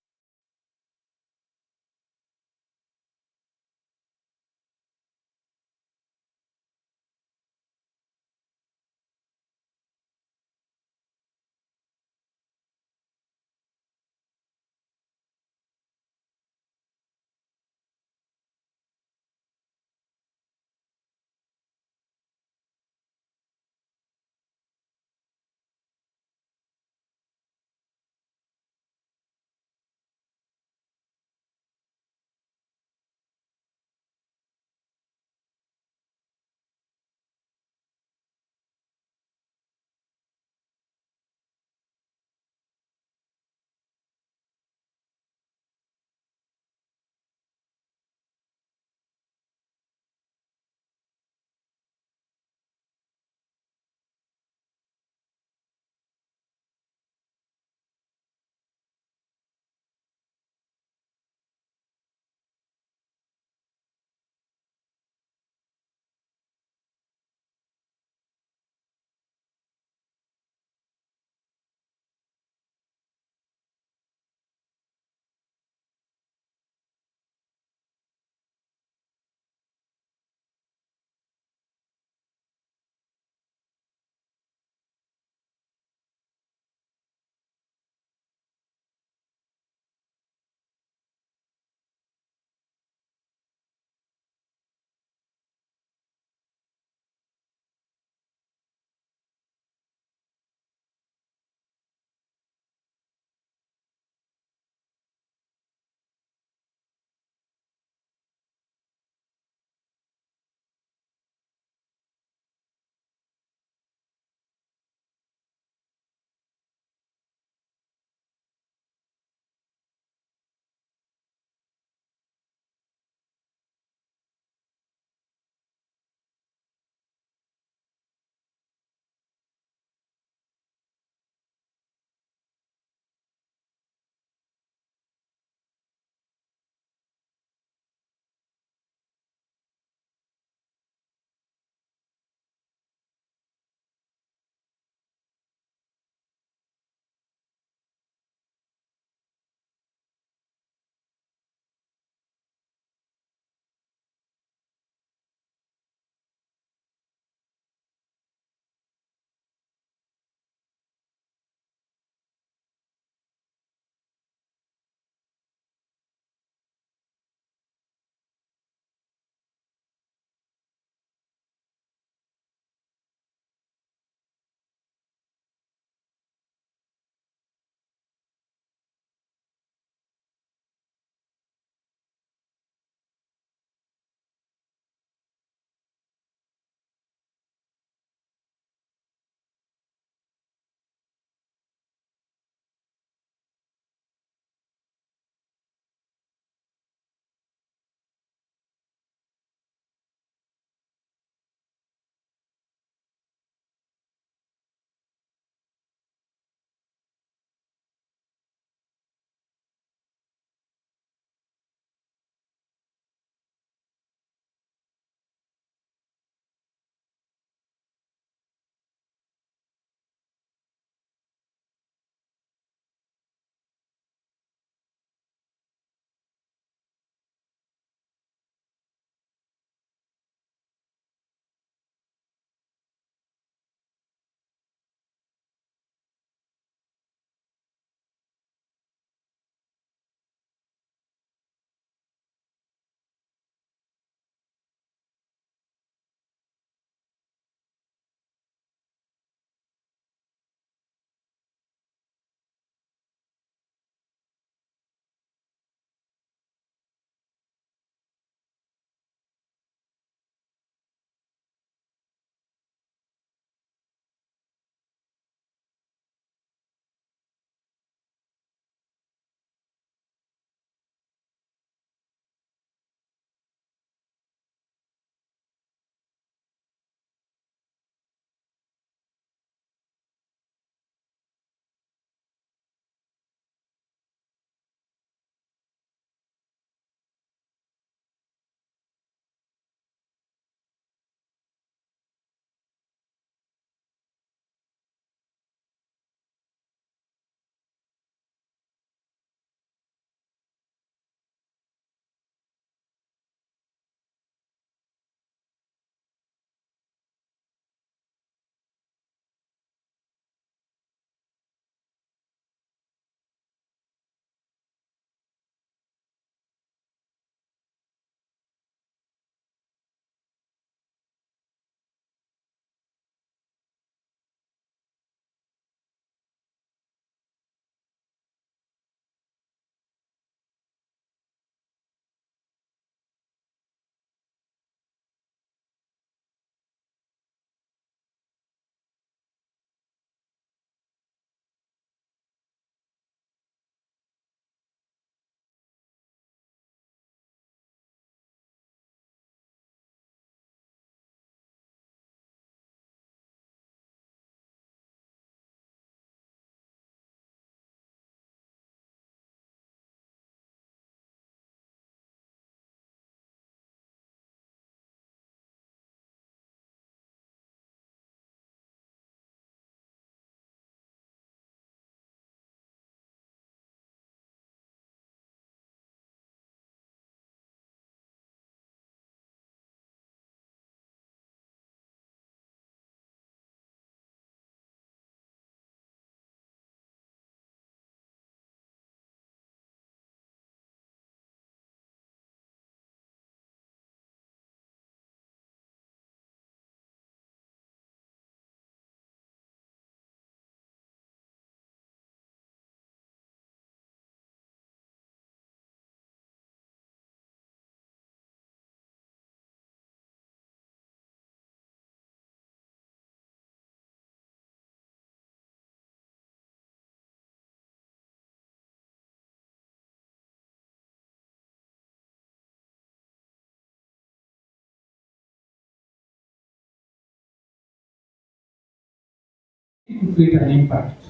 to create an impact.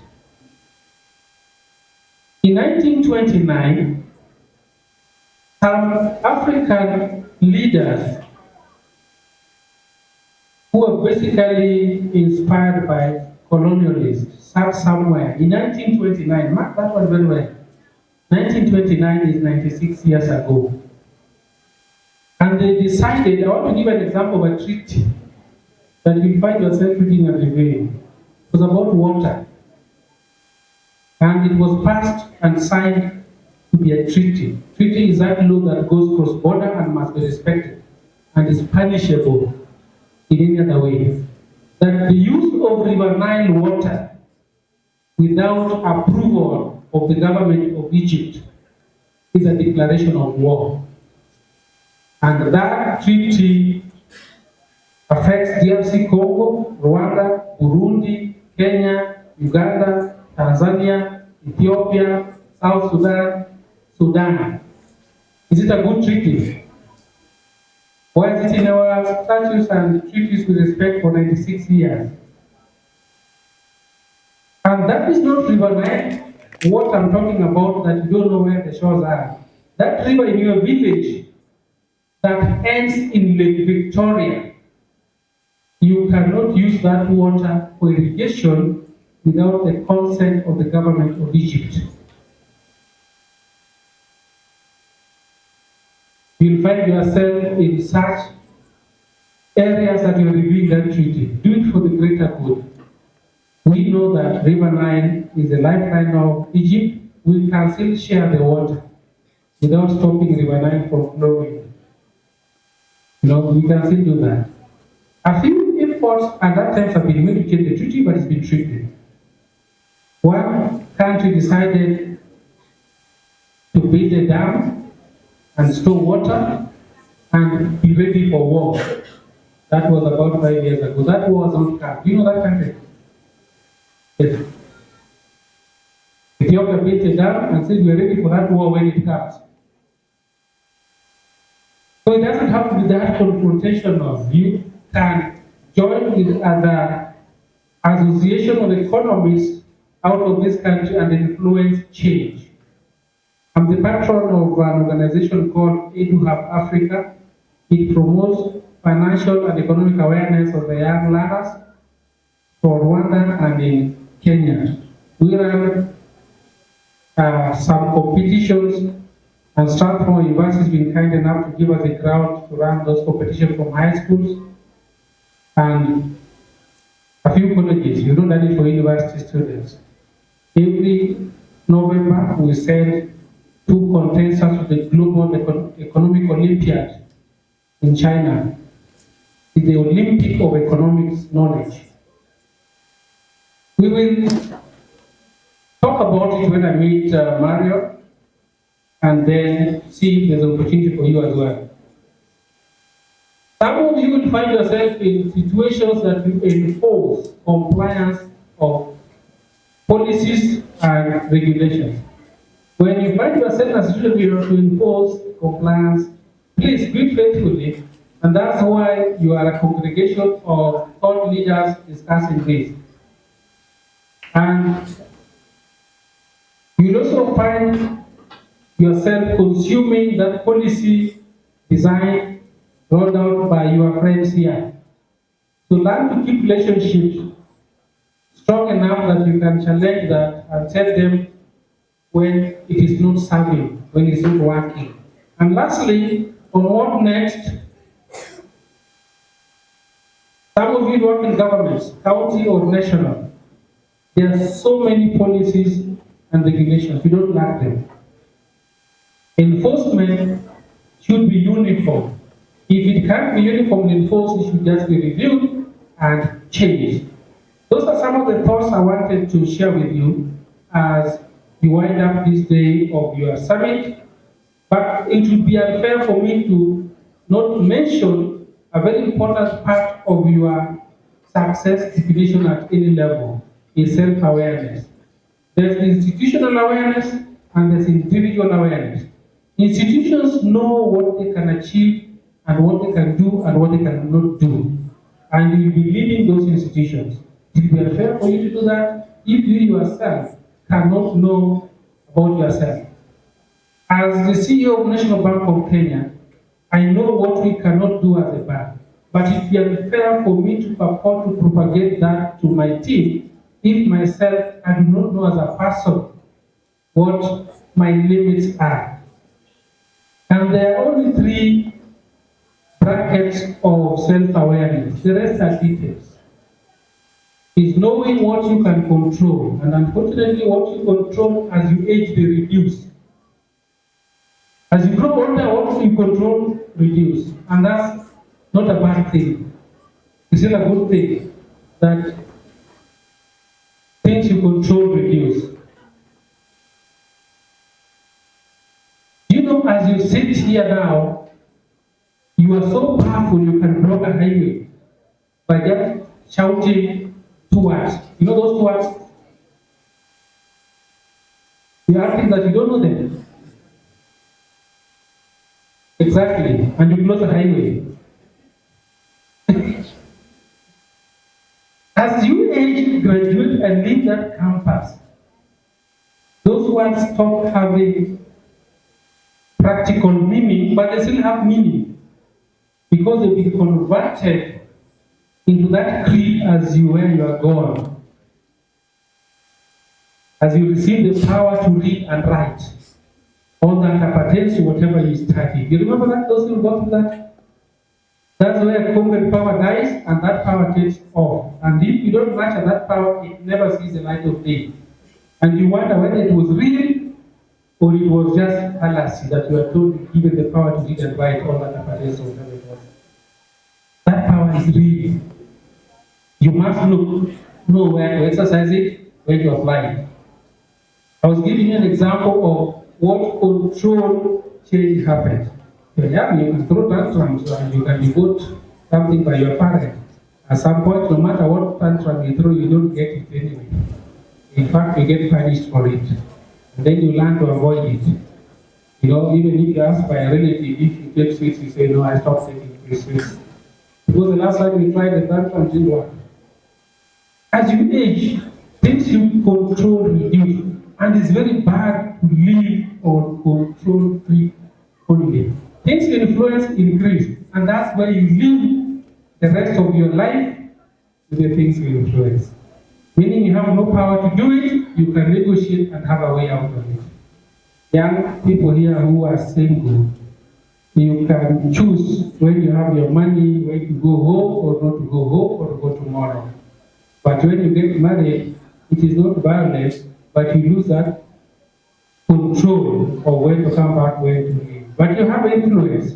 In 1929, some African leaders who were basically inspired by colonialists sat somewhere in 1929. Mark that one very well. 1929 is 96 years ago. And they decided, I want to give an example of a treaty that you'll find yourself reading and reviewing. It was about water. And it was passed and signed to be a treaty. Treaty is that law that goes cross-border and must be respected and is punishable in any other way. That the use of River Nile water without approval of the government of Egypt is a declaration of war. And that treaty affects DRC Congo, Rwanda, Burundi, Kenya, Uganda, Tanzania, Ethiopia, South Sudan, Sudan. Is it a good treaty? Why is it in our statutes and treaties with respect for 96 years? And that is not River Nile, what I'm talking about, that you don't know where the shores are. That river in your village that ends in Lake Victoria, you cannot use that water for irrigation without the consent of the government of Egypt. You'll find yourself in such areas that you're reviewing that treaty. Do it for the greater good. We know that River Nile is the lifeline of Egypt. We can still share the water without stopping River Nile from flowing. We can still do that. A few efforts at that time have been made to change the treaty, but it's been tricky. One country decided to build a dam and store water and be ready for war. That was about 5 years ago. That war was not come. Do you know that country? Yes. Ethiopia built a dam and said we're ready for that war when it comes. So it doesn't have to be that confrontational. You can join with other association of economists out of this country and influence change. I'm the patron of an organization called EduHub Africa. It promotes financial and economic awareness of the young learners for Rwanda and in Kenya. We run some competitions, and Strathmore University has been kind enough to give us a ground to run those competitions from high schools and a few colleges. You don't need it for university students. Every November, we send 2 contestants to the Global Economic Olympiad in China. It's the Olympic of Economics Knowledge. We will talk about it when I meet Mario, and then see if there's an opportunity for you as well. Some of you will find yourself in situations that you enforce compliance of policies and regulations. When you find yourself in a situation where you have to enforce compliance, please do it faithfully, and that's why you are a congregation of thought leaders discussing this. And you'll also find yourself consuming that policy designed, rolled out by your friends here. So learn to keep relationships strong enough that you can challenge that and tell them when it is not serving, when it's not working. And lastly, on what next? Some of you work in governments, county or national. There are so many policies and regulations, you don't like them. Enforcement should be uniform. If it can't be uniformly enforced, it should just be reviewed and changed. Those are some of the thoughts I wanted to share with you as you wind up this day of your summit. But it would be unfair for me to not mention a very important part of your success definition at any level is self-awareness. There's institutional awareness and there's individual awareness. Institutions know what they can achieve and what they can do and what they cannot do. And you'll be leading those institutions. It will be unfair for you to do that if you yourself cannot know about yourself. As the CEO of National Bank of Kenya, I know what we cannot do as a bank. But it will be unfair for me to purport to propagate that to my team if myself I do not know as a person what my limits are. And there are only 3 brackets of self-awareness. The rest are details. It's knowing what you can control. And unfortunately, what you control as you age, they reduce. As you grow older, what you control reduce. And that's not a bad thing. It's still a good thing that things you control reduce. You know, as you sit here now, you are so powerful you can block a highway by just shouting 2 words. You know those 2 words? You are acting that you don't know them. Exactly. And you close the highway. As you age, graduate, and leave that campus, those words stop having practical meaning, but they still have meaning because they've been converted into that creed as you when you are gone. As you receive the power to read and write, all that appertains to whatever you study. You remember that? Those who got that? That's where conquered power dies and that power takes off. And if you don't nurture that power, it never sees the light of day. And you wonder whether it was real or it was just fallacy that you are told given the power to read and write all that appertains to whatever it was. That power is real. You must know where to exercise it, where to apply it. I was giving you an example of what control change happens. You're young, you can throw tantrums and you can devote something by your parent. At some point, no matter what tantrum you throw, you don't get it anyway. In fact, you get punished for it. And then you learn to avoid it. You know, even if you ask by a relative, if you get sweets, you say, no, I stopped taking free sweets. Because the last time you tried the tantrum didn't work. As you age, things you control reduce. And it's very bad to live on control-free only. Things you influence increase, and that's where you live the rest of your life with the things you influence. Meaning you have no power to do it, you can negotiate and have a way out of it. Young people here who are single, you can choose when you have your money, when to go home or not to go home or to go tomorrow. But when you get married, it is not violence, but you lose that control of when to come back, when to leave. But you have influence.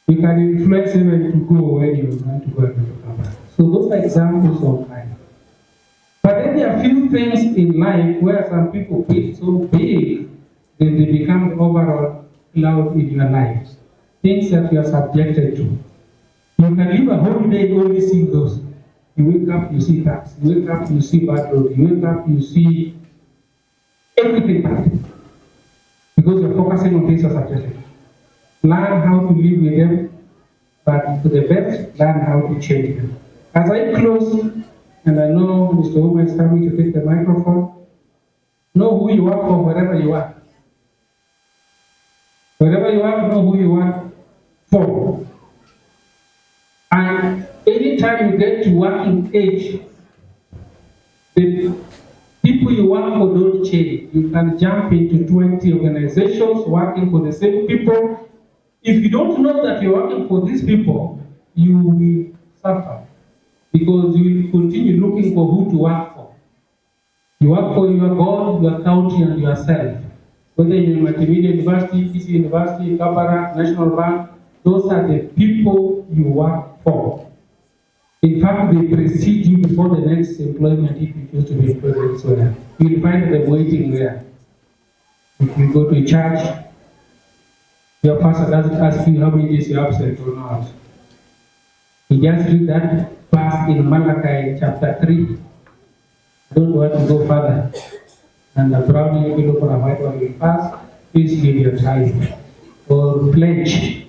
You can influence even to go when you want to go and to come back. So those are examples of life. But then there are few things in life where some people feel so big that they become the overall cloud in your life. Things that you are subjected to. You can live a whole day only seeing those. You wake up, you see tax. You wake up, you see bad road. You wake up, you see everything bad. Because you're focusing on things you're subjected to. Learn how to live with them, but to the best, learn how to change them. As I close, and I know Mr. Uma is coming to take the microphone, know who you are for wherever you are. Wherever you are, know who you are for. And anytime you get to working age, the people you work for don't change. You can jump into 20 organizations working for the same people. If you don't know that you're working for these people, you will suffer. Because you will continue looking for who to work for. You work for your God, your country, and yourself. Whether you're in Multimedia University, PC University, Kabara, National Bank, those are the people you work for. In fact, they precede you before the next employment if you choose to be employed elsewhere. You'll find them waiting there. If you go to a church, your pastor doesn't ask you how many days you're absent or not. He just read that verse in Malachi chapter 3. Don't want to go further. And the brown people for a white one will pass. Please give your tithe or pledge.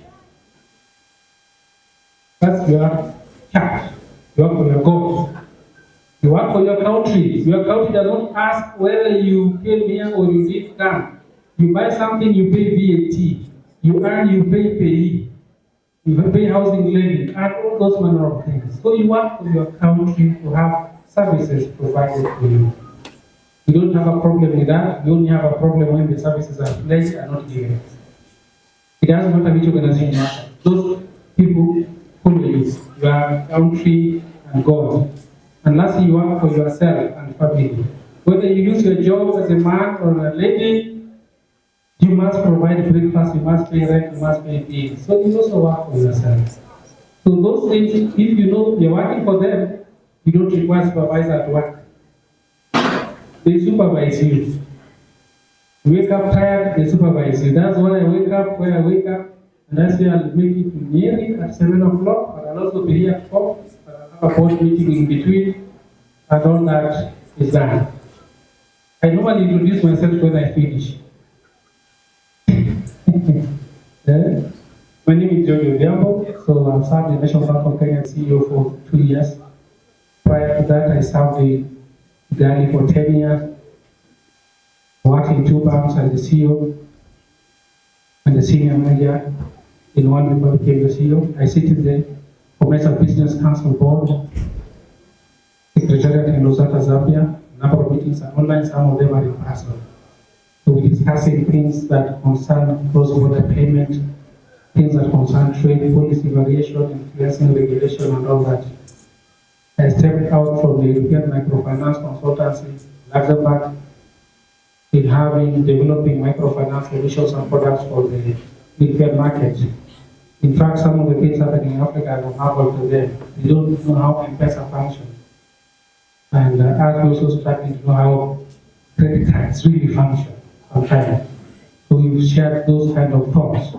That's your church. You work for your God. You work for your country. Your country does not ask whether you came here or you did come. You buy something, you pay VAT. You earn, you pay pay. You pay housing levy, and all those manner of things. So you work for your country to have services provided for you. We don't have a problem with that. We only have a problem when the services are pledged and not given. It doesn't matter which organization you are. Those people follow you, your country and God. And lastly, you work for yourself and family. Whether you use your job as a man or a lady, you must provide breakfast, you must pay rent, you must pay bills. So you also work for yourself. So those things, if you know you're working for them, you don't require supervisor to work. They supervise you. You wake up tired, they supervise you. That's why I wake up where I wake up, and that's why I'll make it to nearly at 7 o'clock, but I'll also be here at 4, but I'll have a board meeting in between, and all that is done. I normally introduce myself when I finish. My name is Jojo Diambo, so I've served the National Bank of Kenya CEO for 2 years. Prior to that, I served the Gali for 10 years. Worked in 2 banks as the CEO and the senior manager. In one before I became the CEO. I sit in the Commercial Business Council Board, Secretariat in Lusaka, Zambia. A number of meetings are online, some of them are in person. So we're discussing things that concern cross-border payment, things that concern trade, policy variation, influencing regulation, and all that. I stepped out from the European Microfinance Consultancy, Luxembourg, in developing microfinance solutions and products for the European market. In fact, some of the things happening in Africa are novel to them. They don't know how M-Pesa functions. And as we also starting to know how credit cards really function sometimes. So we've shared those kind of thoughts.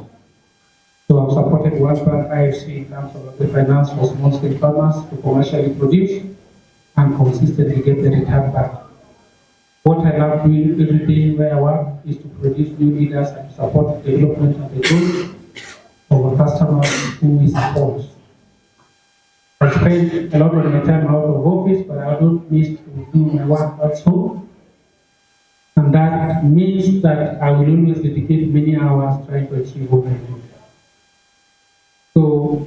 So I've supported World Bank IFC in terms of the finance for small-scale farmers to commercially produce and consistently get the return back. What I love doing every day where I work is to produce new leaders and support the development and the growth of our customers who we support. I spend a lot of my time out of office, but I don't miss to do my work at home. And that means that I will always dedicate many hours trying to achieve what I do. So,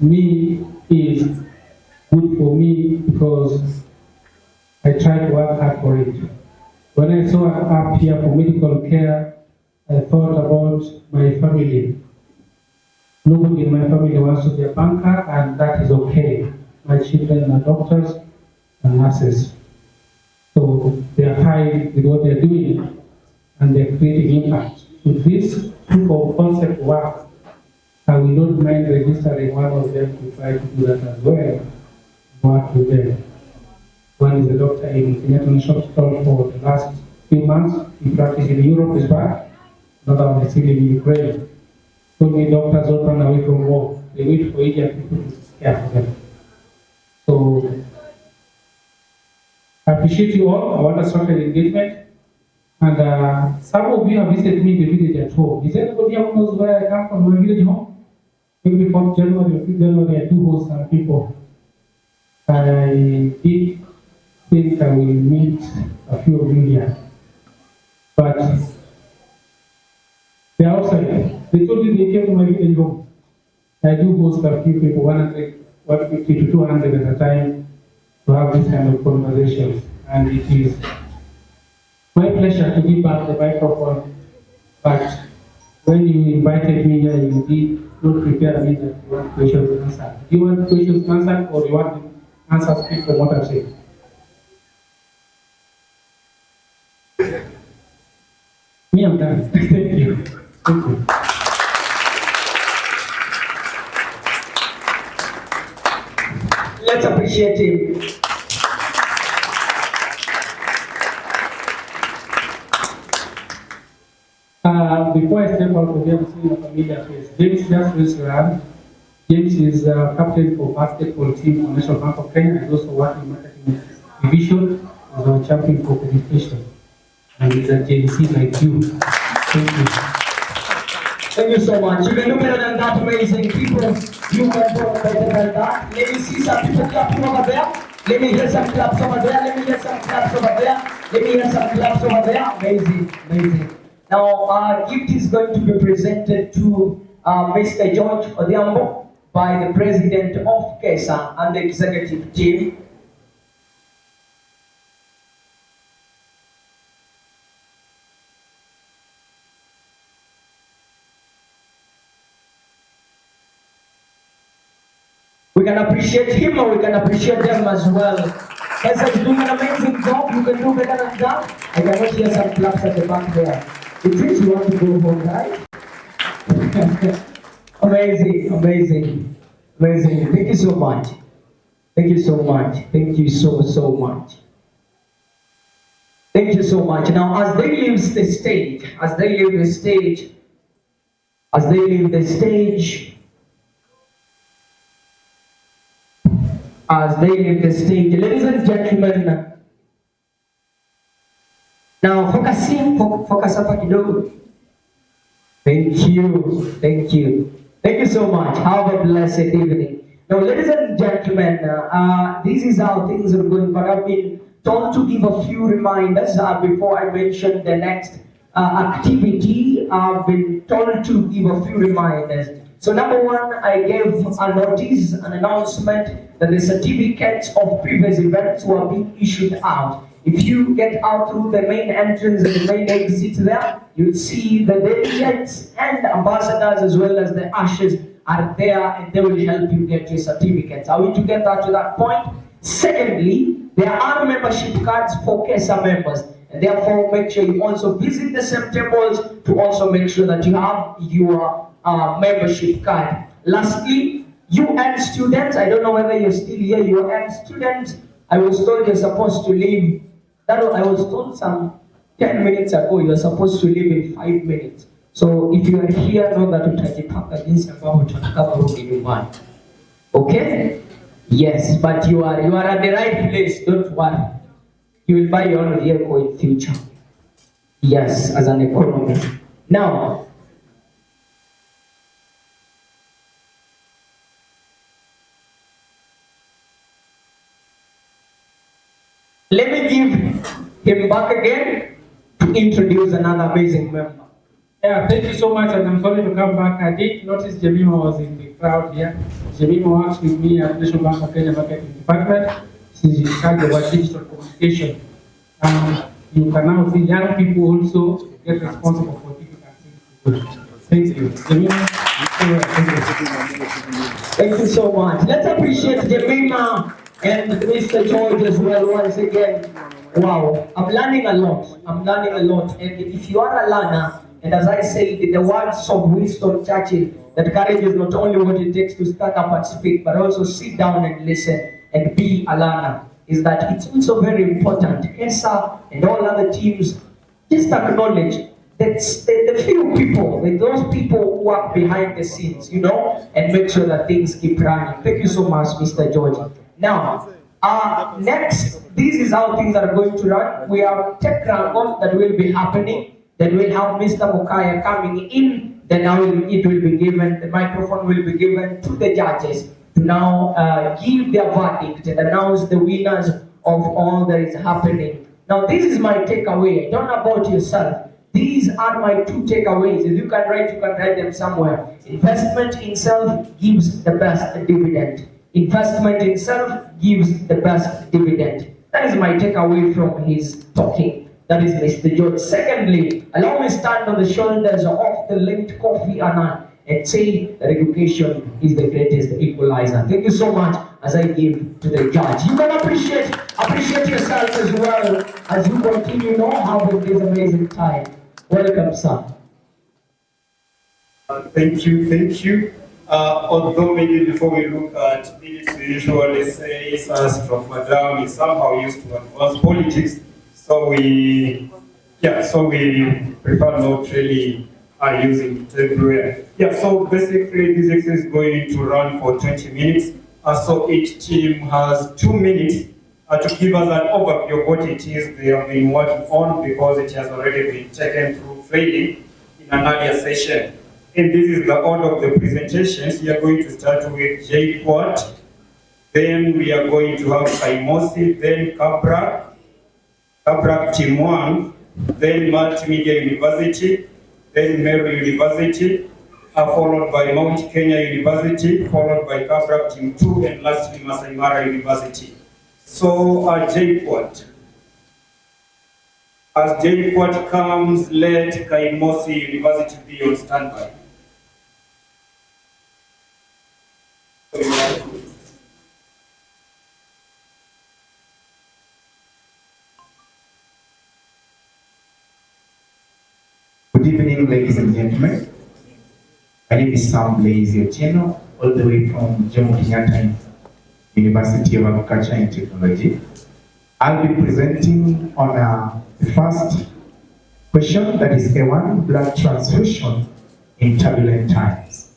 me is good for me because I try to work hard for it. When I saw an app here for medical care, I thought about my family. Nobody in my family wants to be a banker, and that is okay. My children are doctors and nurses. So they are fine with what they're doing, and they're creating impact. With this proof of concept work, I will not mind registering one of them to try to do that as well, work with them. One is a doctor in the International Hospital for the last few months. He practiced in Europe, is back. Another one is still in Ukraine. So many doctors don't run away from war. They wait for Asian people to care for them. So I appreciate you all. I want a structured engagement. And some of you have visited me in the village at home. Is anybody who knows where I come from, my village home? Maybe before January or 5th January, I do host some people. I did think I will meet a few of you here. But they're outside. They told me they came to my village home. I do host a few people, 150 to 200 at a time, to have this kind of conversations. And it is my pleasure to give back the microphone. But when you invited me here, you did not prepare me that you want questions answered. Do you want questions answered, or do you want the answers straight from what I'm saying? Me, I'm done. Thank you. Thank you. Let's appreciate him. Before I step out of here, I'm seeing a familiar face. James just raised his hand. James is captain for basketball team for National Bank of Kenya. He's also working in marketing division. He's our champion for communication. And he's a Gen Z like you. Thank you. Thank you so much. You can do better than that, amazing people. You can do better than that. Let me see some people clapping over there. Let me hear some claps over there. Let me hear some claps over there. Let me hear some claps over there. Amazing, amazing. Now, our gift is going to be presented to Mr. George Odhiambo by the president of KESA and the executive team. We can appreciate him or we can appreciate them as well. KESA is doing an amazing job. You can do better than that. I cannot hear some claps at the back there. It seems you want to go home, right? Amazing, amazing, amazing. Thank you so much. Thank you so much. Thank you so much. Thank you so much. Now, as they leave the stage, ladies and gentlemen, now focus up kidogo. Thank you so much. Have a blessed evening. Now, ladies and gentlemen, this is how things are going, but I've been told to give a few reminders before I mention the next activity. I've been told to give a few reminders. So number one, I gave a notice, an announcement that the certificates of previous events were being issued out. If you get out through the main entrance and the main exit there, you'll see the delegates and ambassadors as well as the ushers are there, and they will help you get your certificates. Are we together to that point? Secondly, there are membership cards for KESA members, and therefore make sure you also visit the same tables to also make sure that you have your membership card. Lastly, UN students, I don't know whether you're still here, UN students, I was told you're supposed to leave. I was told some 10 minutes ago you're supposed to leave in 5 minutes. So if you are here, know that utajipanga jinsi ambavyo tutakava rudi nyumbani. Okay? Yes, but you are at the right place, don't worry. You will buy your own vehicle in future. Yes, as an economy. Now, let me give him back again to introduce another amazing member. Yeah, thank you so much, and I'm sorry to come back. I did notice Jemima was in the crowd here. Jemima works with me at National Bank of Kenya Marketing Department. She's in charge of our digital communication. You can now see young people also get responsible for digital activities. Thank you. Jemima, thank you so much. Let's appreciate Jemima and Mr. George as well once again. Wow, I'm learning a lot. And if you are a learner, and as I said, the words of Winston Churchill, that courage is not only what it takes to stand up and speak, but also sit down and listen and be a learner, is that it's also very important. KESA and all other teams just acknowledge that the few people, those people who work behind the scenes, and make sure that things keep running. Thank you so much, Mr. George. Now, next, this is how things are going to run. We have tech rango that will be happening. Then we'll have Mr. Mukaya coming in. Then now it will be given, the microphone will be given to the judges to now give their verdict and announce the winners of all that is happening. Now, this is my takeaway. I don't know about yourself. These are my 2 takeaways. If you can write them somewhere. Investment in self gives the best dividend. Investment in self gives the best dividend. That is my takeaway from his talking. That is Mr. George. Secondly, allow me to stand on the shoulders of the late Kofi Annan and say that education is the greatest equalizer. Thank you so much as I give to the judge. You can appreciate yourself as well as you continue having this amazing time. Welcome, sir. Thank you. Although maybe before we look at minutes, we usually say us from Madam is somehow used to advance politics, so we prefer not really using it everywhere. So basically this exercise is going to run for 20 minutes. So each team has 2 minutes to give us an overview of what it is they have been working on, because it has already been taken through training in an earlier session. And this is the order of the presentations. We are going to start with JQuat, Then we are going to have Kaimosi, then Kabrak Timwang, then Multimedia University, then Meru University, followed by Mount Kenya University, followed by Kabrak Tim 2, and lastly Masai Mara University. So JPOT. As JPOT comes, let Kaimosi University be on standby. Good evening, ladies and gentlemen. My name is Sam Blaze Otieno, all the way from Jomo Kenyatta University of Agriculture and Technology. I'll be presenting on the first question, that is A1, blood transfusion in turbulent times.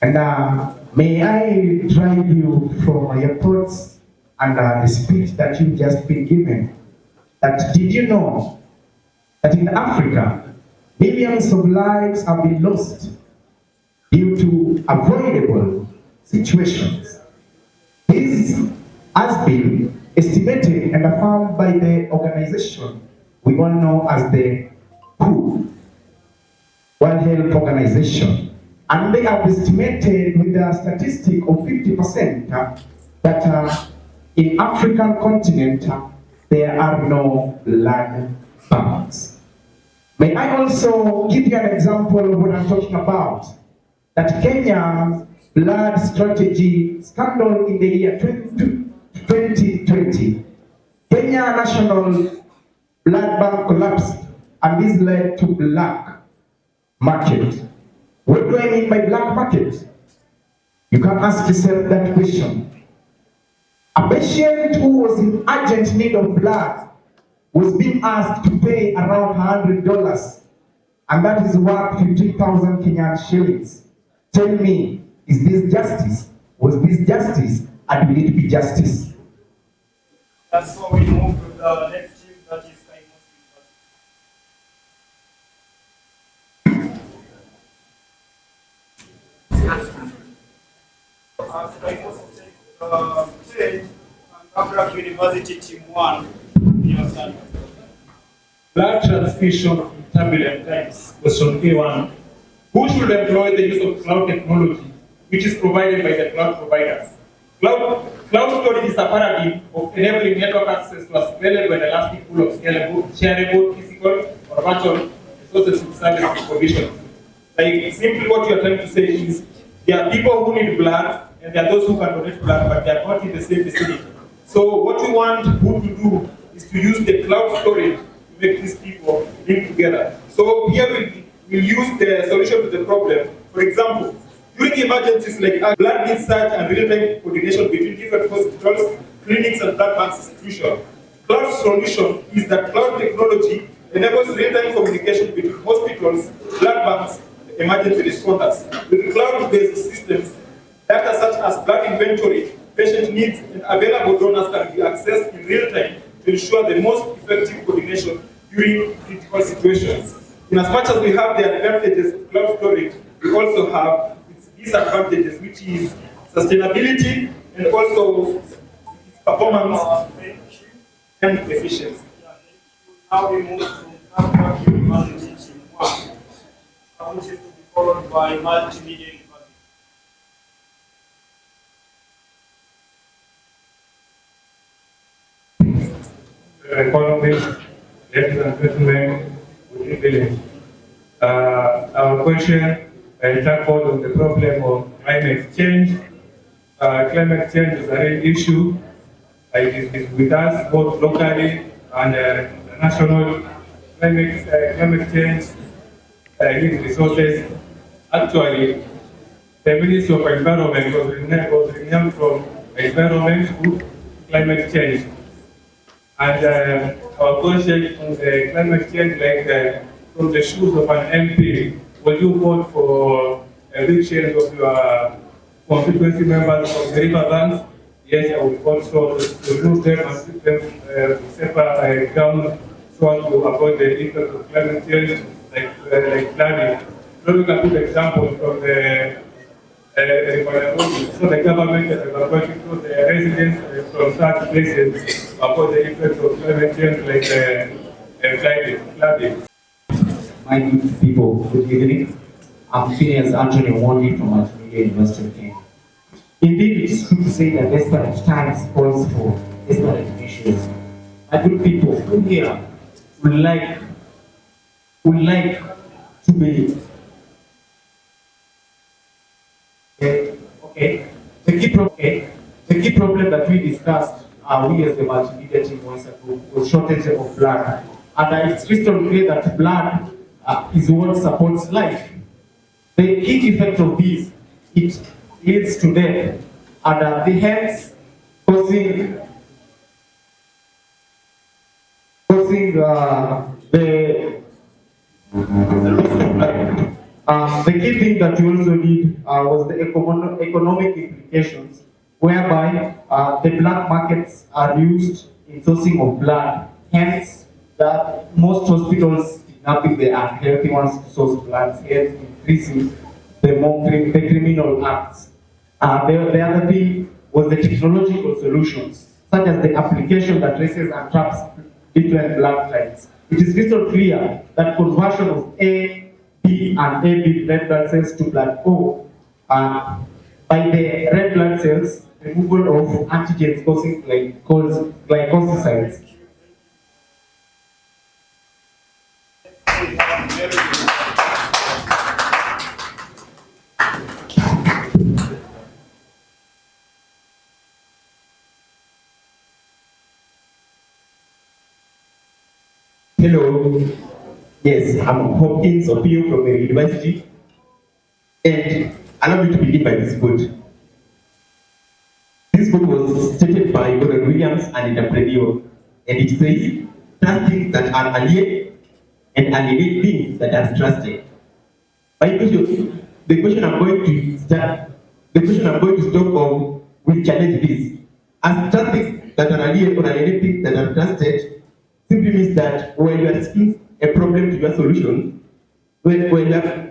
And may I drive you from your thoughts and the speech that you've just been given, that did you know that in Africa, millions of lives have been lost due to avoidable situations. This has been estimated and affirmed by the organization we all know as the WHO, World Health Organization. And they have estimated with a statistic of 50% that in African continent there are no blood banks. May I also give you an example of what I'm talking about? That Kenya's blood strategy scandal in the year 2020, Kenya National Blood Bank collapsed, and this led to black market. What do I mean by black market? You can ask yourself that question. A patient who was in urgent need of blood was being asked to pay around $100, and that is worth 15,000 Kenyan shillings. Tell me, is this justice? Was this justice? And will it be justice? That's why we move to the next team, that is stage, Kabrak University Team 1, your son. Blood transfusion in turbulent times. Question A1. Who should employ the use of cloud technology, which is provided by the cloud providers? Cloud storage is a paradigm of enabling network access to a scalable and elastic pool of scalable, shareable, physical, or virtual resources with service provision. Like, simply what you are trying to say is, there are people who need blood, and there are those who can donate blood, but they are not in the same vicinity. So what we want who to do is to use the cloud storage to make these people link together. So here we'll use the solution to the problem. For example, during emergencies like blood discharge and real-time coordination between different hospitals, clinics, and blood banks is crucial. Cloud solution is that cloud technology enables real-time communication between hospitals, blood banks, and emergency responders. With cloud-based systems, data such as blood inventory, patient needs, and available donors can be accessed in real time to ensure the most effective coordination during critical situations. In as much as we have the advantages of cloud storage, we also have its disadvantages, which is sustainability and also its performance and efficiency. Now we move to Kabrak University Team 1, which is to be followed by Multimedia University. Economists, ladies and gentlemen, good evening. Our question tackled on the problem of climate change. Climate change is a real issue. It is with us both locally and the national. Climate change needs resources. Actually, the Ministry of Environment was renamed from environment to climate change. And our question on the climate change, like from the shoes of an MP, will you vote for a big change of your constituency members from the river banks? Yes, I would also to remove them and put them safer ground so as to avoid the effect of climate change, like flooding. So we can put examples from the So the government is evacuating to the residents from such places about the effects of climate change like flooding. My good people, good evening. I'm Phineas Anthony Wondi from Multimedia University of Kenya. Indeed, it is true to say that desperate times calls for desperate measures. My good people, who here would like to be okay. The key problem that we discussed, we as the multimedia team was shortage of blood, and it's crystal clear that blood is what supports life. The key effect of this, it leads to death, and the hence causing the key thing that we also did was the economic implications, whereby the black markets are used in sourcing of blood. Hence, that most hospitals kidnapping the unhealthy ones to source blood, hence increasing the criminal acts. The other thing was the technological solutions, such as the application that traces and traps different blood types. It is crystal clear that conversion of A, B, and AB red blood cells to blood O by the red blood cells, removal of antigens causing glycosides. Hello. Yes, I'm Hopkins Opio from the university. And allow me to begin by this quote. This quote was stated by Gordon Williams, an entrepreneur, and it says, trust things that are alien and alienate things that are trusted. My question, the question I'm going to start on will challenge this. As trust things that are alien or alienate things that are trusted simply means that when you are seeking a problem to your solution, when you are